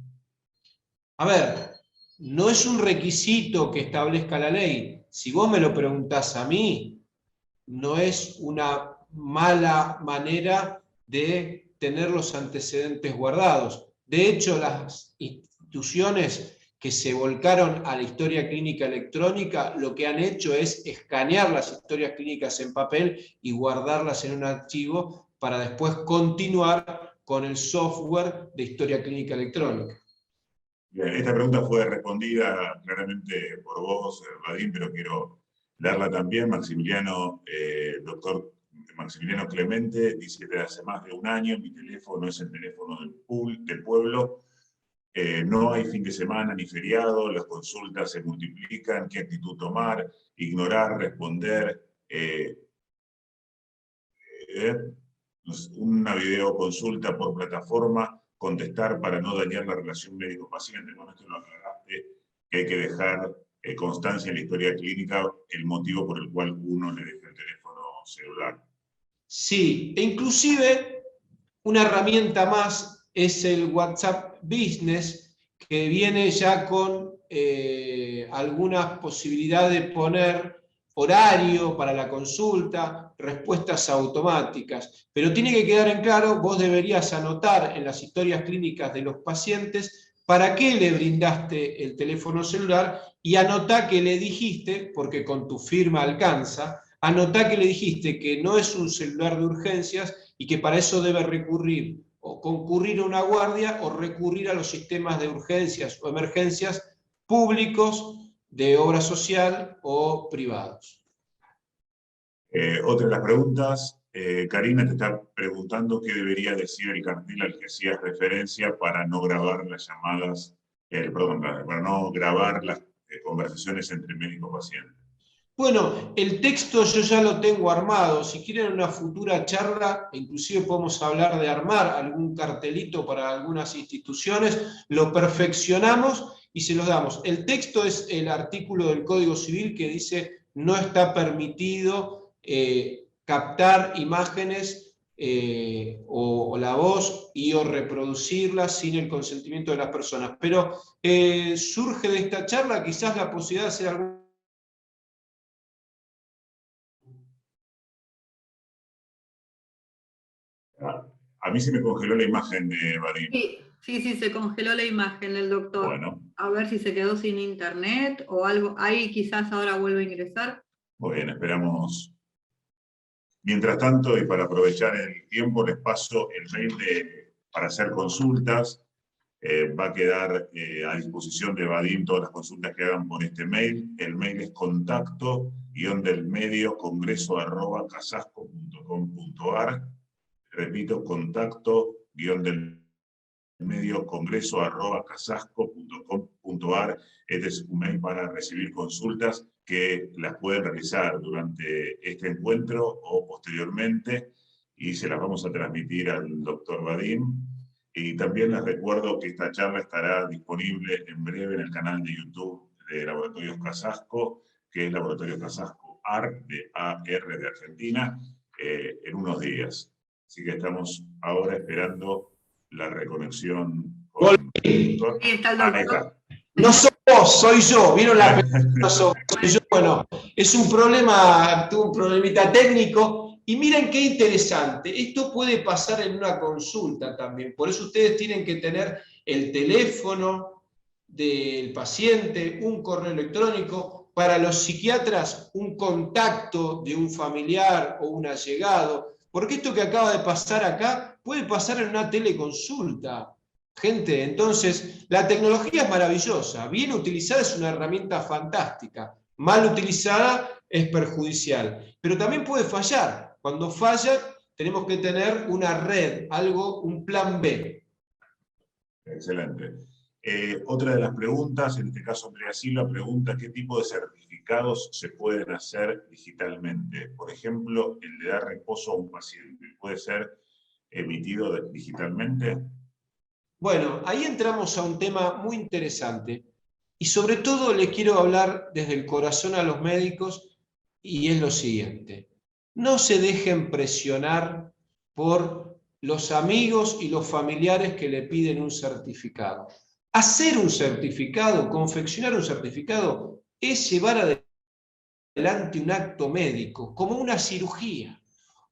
A ver, no es un requisito que establezca la ley. Si vos me lo preguntás a mí, no es una mala manera de tener los antecedentes guardados. De hecho, las instituciones que se volcaron a la historia clínica electrónica, lo que han hecho es escanear las historias clínicas en papel y guardarlas en un archivo para después continuar con el software de historia clínica electrónica. Bien, esta pregunta fue respondida claramente por vos, Vadim, pero quiero darla también. Doctor Maximiliano Clemente dice que desde hace más de un año mi teléfono es el teléfono del pueblo. No hay fin de semana ni feriado, las consultas se multiplican, qué actitud tomar, ignorar, responder, una videoconsulta por plataforma, contestar para no dañar la relación médico-paciente. Bueno, esto lo aclaraste, que hay que dejar constancia en la historia clínica el motivo por el cual uno le deja el teléfono celular. Sí, e inclusive una herramienta más es el WhatsApp Business, que viene ya con algunas posibilidades de poner horario para la consulta, respuestas automáticas, pero tiene que quedar en claro, vos deberías anotar en las historias clínicas de los pacientes para qué le brindaste el teléfono celular y anotá que le dijiste, porque con tu firma alcanza, anotá que le dijiste que no es un celular de urgencias y que para eso debe recurrir o concurrir a una guardia o recurrir a los sistemas de urgencias o emergencias públicos de obra social o privados. Otra de las preguntas, Karina te está preguntando qué debería decir el cartel al que hacías referencia para no grabar las llamadas, para no grabar las conversaciones entre médico y paciente. Bueno, el texto yo ya lo tengo armado. Si quieren una futura charla, inclusive podemos hablar de armar algún cartelito para algunas instituciones, lo perfeccionamos y se los damos. El texto es el artículo del Código Civil que dice no está permitido captar imágenes o la voz y o reproducirlas sin el consentimiento de las personas. Pero surge de esta charla quizás la posibilidad de hacer algún... A mí se me congeló la imagen de Vadim. Sí, se congeló la imagen del doctor. Bueno. A ver si se quedó sin internet o algo. Ahí quizás ahora vuelve a ingresar. Muy bien, esperamos. Mientras tanto, y para aprovechar el tiempo, les paso el mail para hacer consultas. Va a quedar a disposición de Vadim todas las consultas que hagan por este mail. El mail es contacto-del-medio-casasco.com.ar. Repito, contacto-del-medio-casasco.com.ar. Este es un mail para recibir consultas que las pueden realizar durante este encuentro o posteriormente, y se las vamos a transmitir al doctor Vadim. Y también les recuerdo que esta charla estará disponible en breve en el canal de YouTube de Laboratorios Casasco, que es Laboratorios Casasco AR, de AR de Argentina, en unos días. Así que estamos ahora esperando la reconexión con el doctor. Ahí está el doctor. No sos vos, soy yo. ¿Vieron la película? Soy yo. Bueno, es un problema, tuve un problemita técnico. Y miren qué interesante. Esto puede pasar en una consulta también. Por eso ustedes tienen que tener el teléfono del paciente, un correo electrónico. Para los psiquiatras, un contacto de un familiar o un allegado. Porque esto que acaba de pasar acá puede pasar en una teleconsulta. Gente, entonces, la tecnología es maravillosa, bien utilizada es una herramienta fantástica, mal utilizada es perjudicial, pero también puede fallar. Cuando falla, tenemos que tener una red, un plan B. Excelente. Otra de las preguntas, en este caso Andrea Silva pregunta qué tipo de certificados se pueden hacer digitalmente. Por ejemplo, el de dar reposo a un paciente, ¿puede ser emitido digitalmente? Bueno, ahí entramos a un tema muy interesante y sobre todo le quiero hablar desde el corazón a los médicos y es lo siguiente. No se dejen presionar por los amigos y los familiares que le piden un certificado. Hacer un certificado, confeccionar un certificado, es llevar adelante un acto médico, como una cirugía.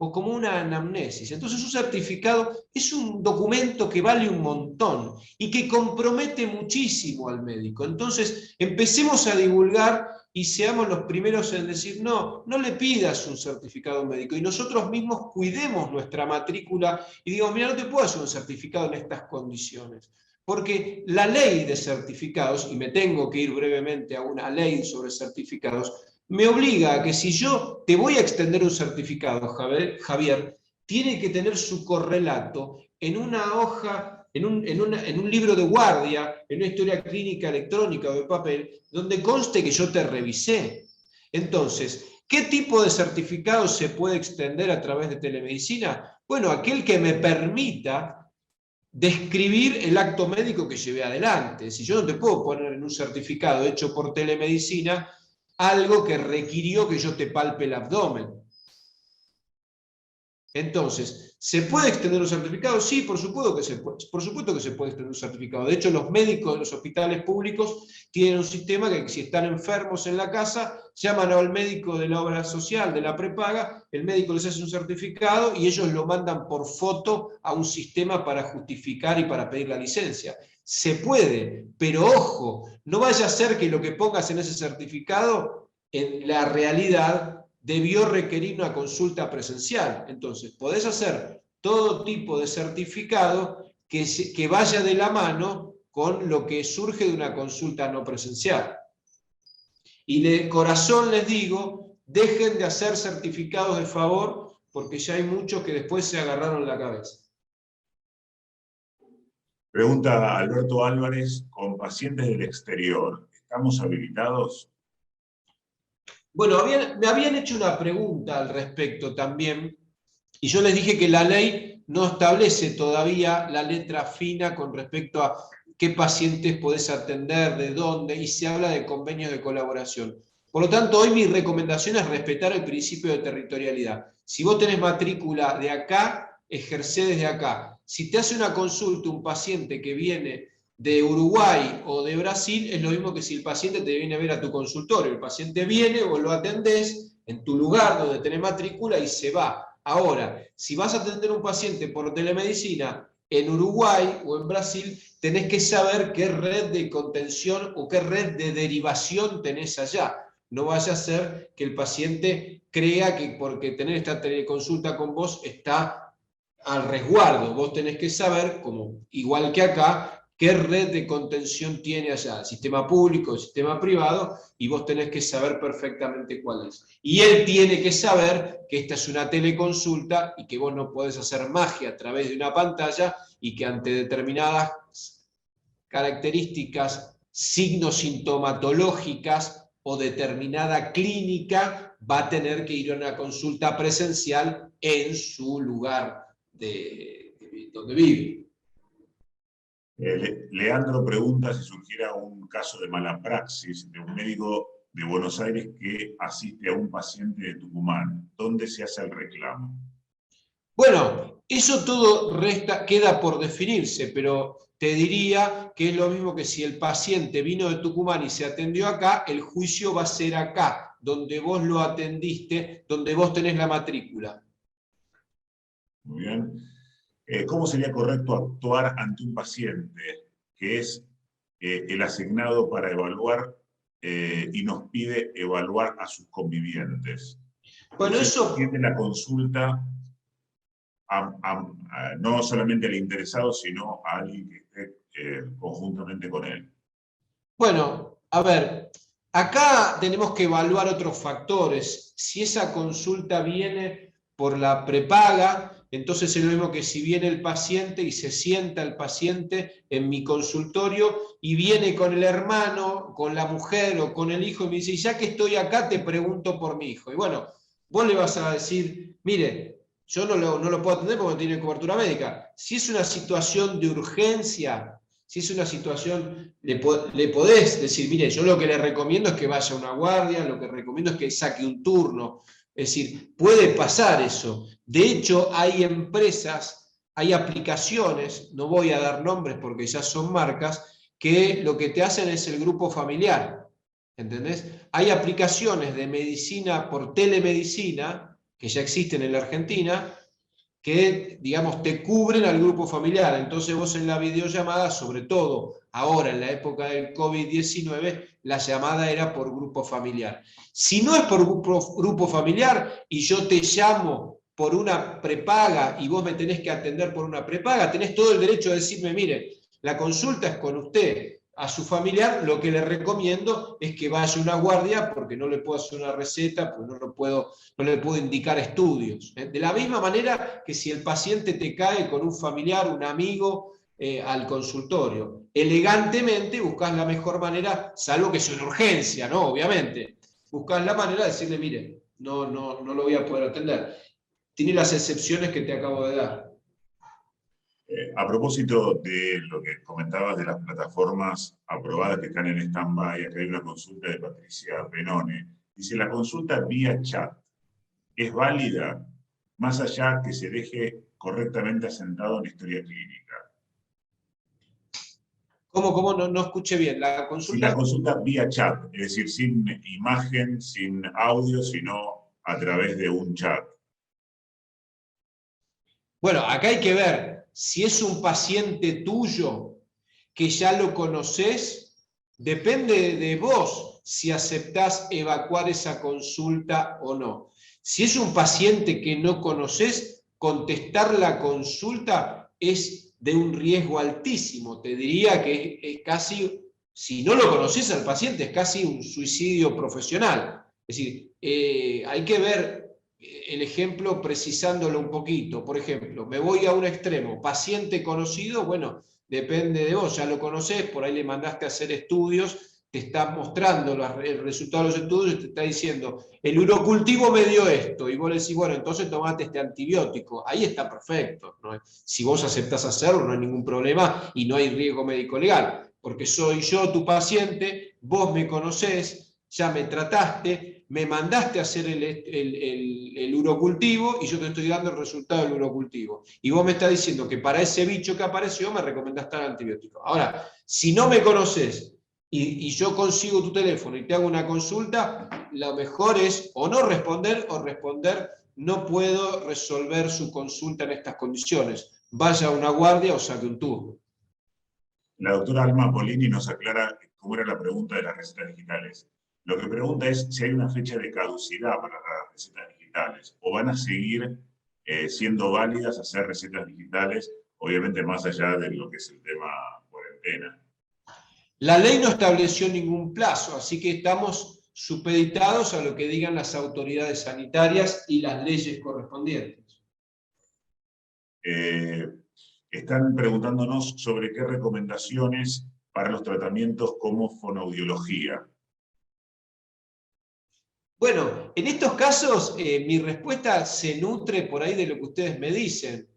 o como una anamnesis. Entonces un certificado es un documento que vale un montón y que compromete muchísimo al médico. Entonces empecemos a divulgar y seamos los primeros en decir, no, no le pidas un certificado médico, y nosotros mismos cuidemos nuestra matrícula y digamos, mira, no te puedo hacer un certificado en estas condiciones. Porque la ley de certificados, y me tengo que ir brevemente a una ley sobre certificados, me obliga a que si yo te voy a extender un certificado, Javier, tiene que tener su correlato en una hoja, en un libro de guardia, en una historia clínica electrónica o de papel, donde conste que yo te revisé. Entonces, ¿qué tipo de certificado se puede extender a través de telemedicina? Bueno, aquel que me permita describir el acto médico que llevé adelante. Si yo no te puedo poner en un certificado hecho por telemedicina algo que requirió que yo te palpe el abdomen. Entonces, ¿se puede extender un certificado? Sí, por supuesto que se puede extender un certificado. De hecho, los médicos de los hospitales públicos tienen un sistema que si están enfermos en la casa, llaman al médico de la obra social, de la prepaga, el médico les hace un certificado y ellos lo mandan por foto a un sistema para justificar y para pedir la licencia. Se puede, pero ojo, no vaya a ser que lo que pongas en ese certificado, en la realidad, debió requerir una consulta presencial. Entonces, podés hacer todo tipo de certificado que vaya de la mano con lo que surge de una consulta no presencial. Y de corazón les digo, dejen de hacer certificados de favor, porque ya hay muchos que después se agarraron la cabeza. Pregunta Alberto Álvarez, con pacientes del exterior, ¿estamos habilitados? Bueno, me habían hecho una pregunta al respecto también, y yo les dije que la ley no establece todavía la letra fina con respecto a qué pacientes podés atender, de dónde, y se habla de convenios de colaboración. Por lo tanto, hoy mi recomendación es respetar el principio de territorialidad. Si vos tenés matrícula de acá, ejercé desde acá. Si te hace una consulta un paciente que viene de Uruguay o de Brasil, es lo mismo que si el paciente te viene a ver a tu consultorio. El paciente viene, vos lo atendés en tu lugar donde tenés matrícula y se va. Ahora, si vas a atender a un paciente por telemedicina en Uruguay o en Brasil, tenés que saber qué red de contención o qué red de derivación tenés allá. No vaya a ser que el paciente crea que porque tener esta teleconsulta con vos está al resguardo. Vos tenés que saber, como igual que acá, qué red de contención tiene allá, el sistema público, el sistema privado, y vos tenés que saber perfectamente cuál es. Y él tiene que saber que esta es una teleconsulta y que vos no podés hacer magia a través de una pantalla y que ante determinadas características, signos sintomatológicas o determinada clínica, va a tener que ir a una consulta presencial en su lugar donde vive. Leandro pregunta si surgiera un caso de mala praxis de un médico de Buenos Aires que asiste a un paciente de Tucumán. ¿Dónde se hace el reclamo? Bueno, eso todo queda por definirse, pero te diría que es lo mismo que si el paciente vino de Tucumán y se atendió acá, el juicio va a ser acá, donde vos lo atendiste, donde vos tenés la matrícula. Muy bien. ¿Cómo sería correcto actuar ante un paciente que es el asignado para evaluar y nos pide evaluar a sus convivientes? Bueno, eso... Tiene la consulta no solamente al interesado, sino a alguien que esté conjuntamente con él. Bueno, a ver, acá tenemos que evaluar otros factores. Si esa consulta viene por la prepaga, entonces es lo mismo que si viene el paciente y se sienta el paciente en mi consultorio y viene con el hermano, con la mujer o con el hijo y me dice, ya que estoy acá te pregunto por mi hijo. Y bueno, vos le vas a decir, mire, yo no lo puedo atender porque no tiene cobertura médica. Si es una situación de urgencia, si es una situación, le podés decir, mire, yo lo que le recomiendo es que vaya a una guardia, lo que recomiendo es que saque un turno. Es decir, puede pasar eso. De hecho, hay empresas, hay aplicaciones, no voy a dar nombres porque ya son marcas, que lo que te hacen es el grupo familiar. ¿Entendés? Hay aplicaciones de medicina por telemedicina que ya existen en la Argentina, que, digamos, te cubren al grupo familiar. Entonces vos en la videollamada, sobre todo ahora en la época del COVID-19, la llamada era por grupo familiar. Si no es por grupo familiar y yo te llamo por una prepaga y vos me tenés que atender por una prepaga, tenés todo el derecho de decirme, mire, la consulta es con usted. A su familiar lo que le recomiendo es que vaya a una guardia porque no le puedo hacer una receta, porque no le puedo indicar estudios. De la misma manera que si el paciente te cae con un familiar, un amigo, al consultorio, elegantemente buscas la mejor manera, salvo que sea una urgencia, ¿no? Obviamente, buscas la manera de decirle, mire, no lo voy a poder atender. Tiene las excepciones que te acabo de dar. A propósito de lo que comentabas de las plataformas aprobadas que están en stand-by, acá hay una consulta de Patricia Penone. Dice, la consulta vía chat es válida más allá que se deje correctamente asentado en la historia clínica. ¿Cómo? No escuché bien. La Si la consulta... consulta vía chat, es decir, sin imagen, sin audio, sino a través de un chat. Bueno, acá hay que ver si es un paciente tuyo que ya lo conoces, depende de vos si aceptás evacuar esa consulta o no. Si es un paciente que no conoces, contestar la consulta es de un riesgo altísimo. Te diría que es casi, si no lo conoces al paciente, es casi un suicidio profesional. Es decir, hay que ver el ejemplo precisándolo un poquito. Por ejemplo, me voy a un extremo, paciente conocido, bueno, depende de vos, ya lo conocés, por ahí le mandaste a hacer estudios, te está mostrando el resultado de los estudios, te está diciendo, el urocultivo me dio esto, y vos le decís, bueno, entonces tomate este antibiótico. Ahí está perfecto, ¿no? Si vos aceptás hacerlo, no hay ningún problema y no hay riesgo médico legal, porque soy yo tu paciente, vos me conocés, ya me trataste, me mandaste a hacer el urocultivo y yo te estoy dando el resultado del urocultivo. Y vos me estás diciendo que para ese bicho que apareció me recomendaste el antibiótico. Ahora, si no me conoces y yo consigo tu teléfono y te hago una consulta, lo mejor es o no responder o responder, no puedo resolver su consulta en estas condiciones. Vaya a una guardia o saque un turno. La doctora Alma Polini nos aclara cómo era la pregunta de las recetas digitales. Lo que pregunta es si hay una fecha de caducidad para las recetas digitales o van a seguir siendo válidas hacer recetas digitales, obviamente más allá de lo que es el tema cuarentena. La ley no estableció ningún plazo, así que estamos supeditados a lo que digan las autoridades sanitarias y las leyes correspondientes. Están preguntándonos sobre qué recomendaciones para los tratamientos como fonoaudiología. Bueno, en estos casos mi respuesta se nutre por ahí de lo que ustedes me dicen.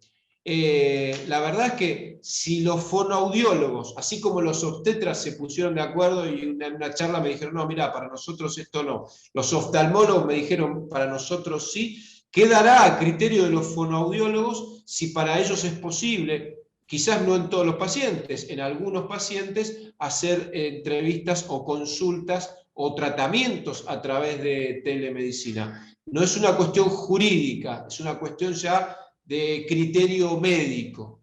La verdad es que si los fonoaudiólogos, así como los obstetras se pusieron de acuerdo y en una charla me dijeron, no, mira, para nosotros esto no. Los oftalmólogos me dijeron, para nosotros sí. Quedará a criterio de los fonoaudiólogos si para ellos es posible, quizás no en todos los pacientes, en algunos pacientes, hacer entrevistas o consultas o tratamientos a través de telemedicina. No es una cuestión jurídica, es una cuestión ya de criterio médico.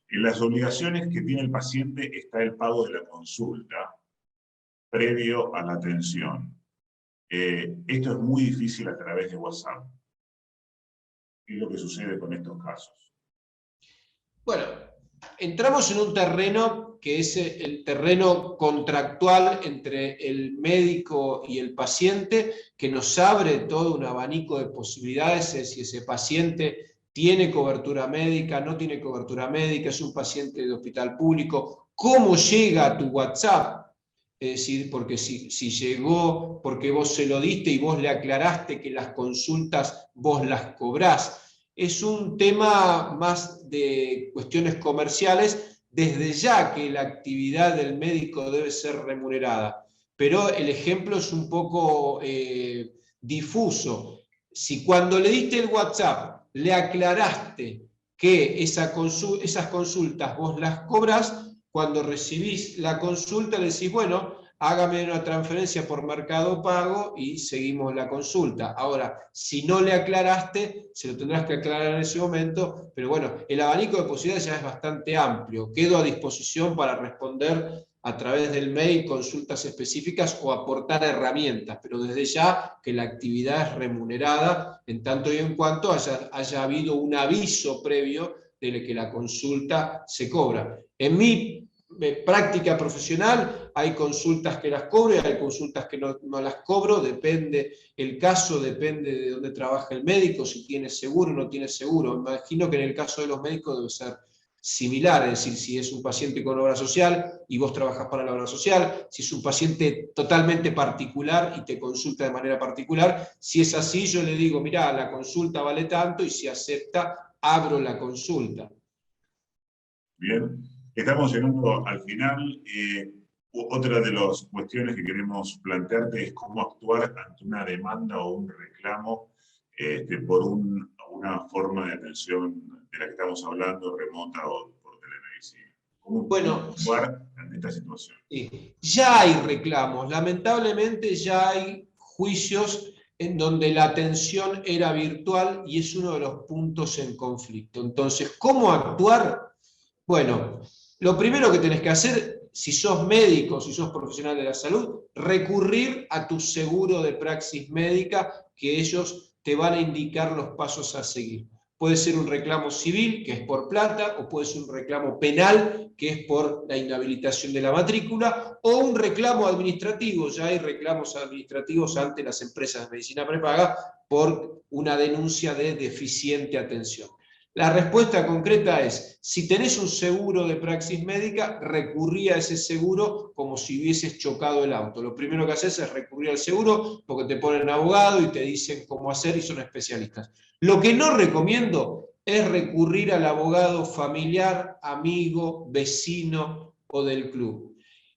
En las obligaciones que tiene el paciente está el pago de la consulta previo a la atención. Esto es muy difícil a través de WhatsApp. ¿Qué es lo que sucede con estos casos? Bueno, entramos en un terreno que es el terreno contractual entre el médico y el paciente, que nos abre todo un abanico de posibilidades, si ese paciente tiene cobertura médica, no tiene cobertura médica, es un paciente de hospital público, cómo llega a tu WhatsApp. Es decir, porque si llegó, porque vos se lo diste y vos le aclaraste que las consultas vos las cobrás. Es un tema más de cuestiones comerciales, desde ya que la actividad del médico debe ser remunerada. Pero el ejemplo es un poco difuso. Si cuando le diste el WhatsApp le aclaraste que esas consultas vos las cobrás, cuando recibís la consulta le decís, bueno, hágame una transferencia por Mercado Pago y seguimos la consulta. Ahora, si no le aclaraste, se lo tendrás que aclarar en ese momento, pero bueno, el abanico de posibilidades ya es bastante amplio. Quedo a disposición para responder a través del mail consultas específicas o aportar herramientas, pero desde ya que la actividad es remunerada en tanto y en cuanto haya habido un aviso previo de que la consulta se cobra. En mi práctica profesional hay consultas que las cobro y hay consultas que no las cobro, depende el caso, depende de dónde trabaja el médico, si tiene seguro o no tiene seguro. Imagino que en el caso de los médicos debe ser similar, es decir, si es un paciente con obra social y vos trabajás para la obra social, si es un paciente totalmente particular y te consulta de manera particular, si es así yo le digo, mirá, la consulta vale tanto y si acepta, abro la consulta. Bien, estamos llegando al final. Otra de las cuestiones que queremos plantearte es cómo actuar ante una demanda o un reclamo por una forma de atención de la que estamos hablando, remota o por telemedicina. ¿Cómo Bueno, actuar ante esta situación? sí, ya hay reclamos, lamentablemente ya hay juicios en donde la atención era virtual y es uno de los puntos en conflicto. Entonces, ¿cómo actuar? Bueno, lo primero que tenés que hacer, si sos médico, si sos profesional de la salud, recurrir a tu seguro de praxis médica, que ellos te van a indicar los pasos a seguir. Puede ser un reclamo civil, que es por plata, o puede ser un reclamo penal, que es por la inhabilitación de la matrícula, o un reclamo administrativo. Ya hay reclamos administrativos ante las empresas de medicina prepaga por una denuncia de deficiente atención. La respuesta concreta es, si tenés un seguro de praxis médica, recurrí a ese seguro como si hubieses chocado el auto. Lo primero que haces es recurrir al seguro porque te ponen abogado y te dicen cómo hacer y son especialistas. Lo que no recomiendo es recurrir al abogado familiar, amigo, vecino o del club.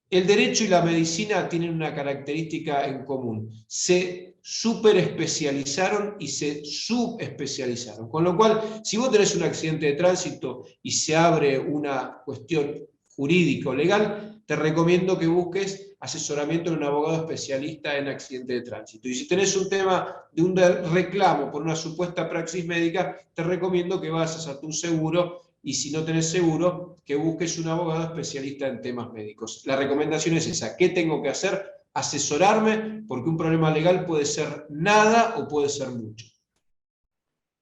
El derecho y la medicina tienen una característica en común. Se superespecializaron y se subespecializaron. Con lo cual, si vos tenés un accidente de tránsito y se abre una cuestión jurídica o legal, te recomiendo que busques asesoramiento de un abogado especialista en accidente de tránsito. Y si tenés un tema de un reclamo por una supuesta praxis médica, te recomiendo que vayas a tu seguro y si no tenés seguro, que busques un abogado especialista en temas médicos. La recomendación es esa. ¿Qué tengo que hacer? Asesorarme, porque un problema legal puede ser nada o puede ser mucho.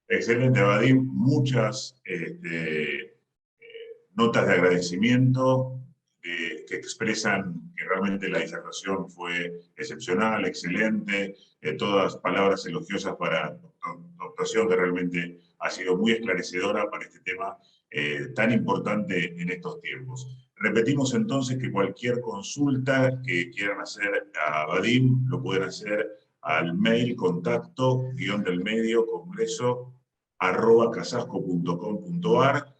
Excelente, Vadim. Muchas notas de agradecimiento que expresan que realmente la disertación fue excepcional, excelente, todas palabras elogiosas para tu actuación, que realmente ha sido muy esclarecedora para este tema tan importante en estos tiempos. Repetimos entonces que cualquier consulta que quieran hacer a Vadim lo pueden hacer al mail contacto-congreso@casasco.com.ar.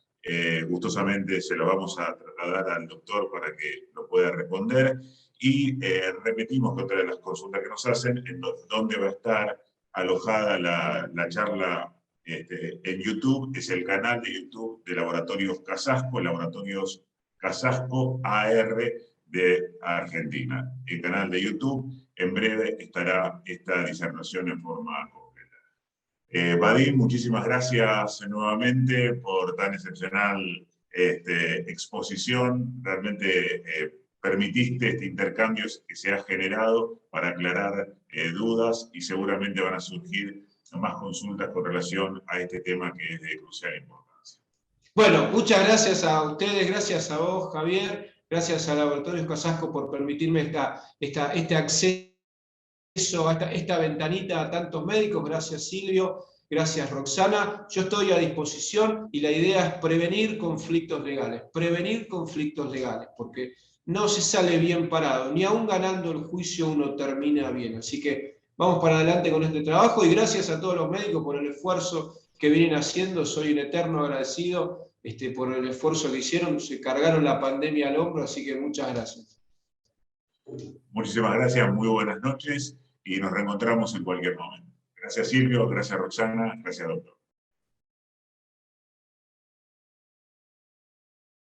Gustosamente se lo vamos a trasladar al doctor para que lo pueda responder. Y repetimos que otra de las consultas que nos hacen, en dónde va a estar alojada la charla en YouTube, es el canal de YouTube de Laboratorios Casasco, Laboratorios Casasco AR de Argentina. El canal de YouTube, en breve estará esta disertación en forma completa. Vadim, muchísimas gracias nuevamente por tan excepcional exposición. Realmente permitiste este intercambio que se ha generado para aclarar dudas y seguramente van a surgir más consultas con relación a este tema que es de crucial importancia. Bueno, muchas gracias a ustedes, gracias a vos, Javier, gracias a Laboratorios Casasco por permitirme este acceso a esta ventanita a tantos médicos. Gracias, Silvio. Gracias, Roxana. Yo estoy a disposición y la idea es prevenir conflictos legales, porque no se sale bien parado, ni aún ganando el juicio uno termina bien. Así que vamos para adelante con este trabajo y gracias a todos los médicos por el esfuerzo que vienen haciendo. Soy un eterno agradecido por el esfuerzo que hicieron. Se cargaron la pandemia al hombro, así que muchas gracias. Muchísimas gracias, muy buenas noches y nos reencontramos en cualquier momento. Gracias Silvio, gracias Roxana, gracias doctor.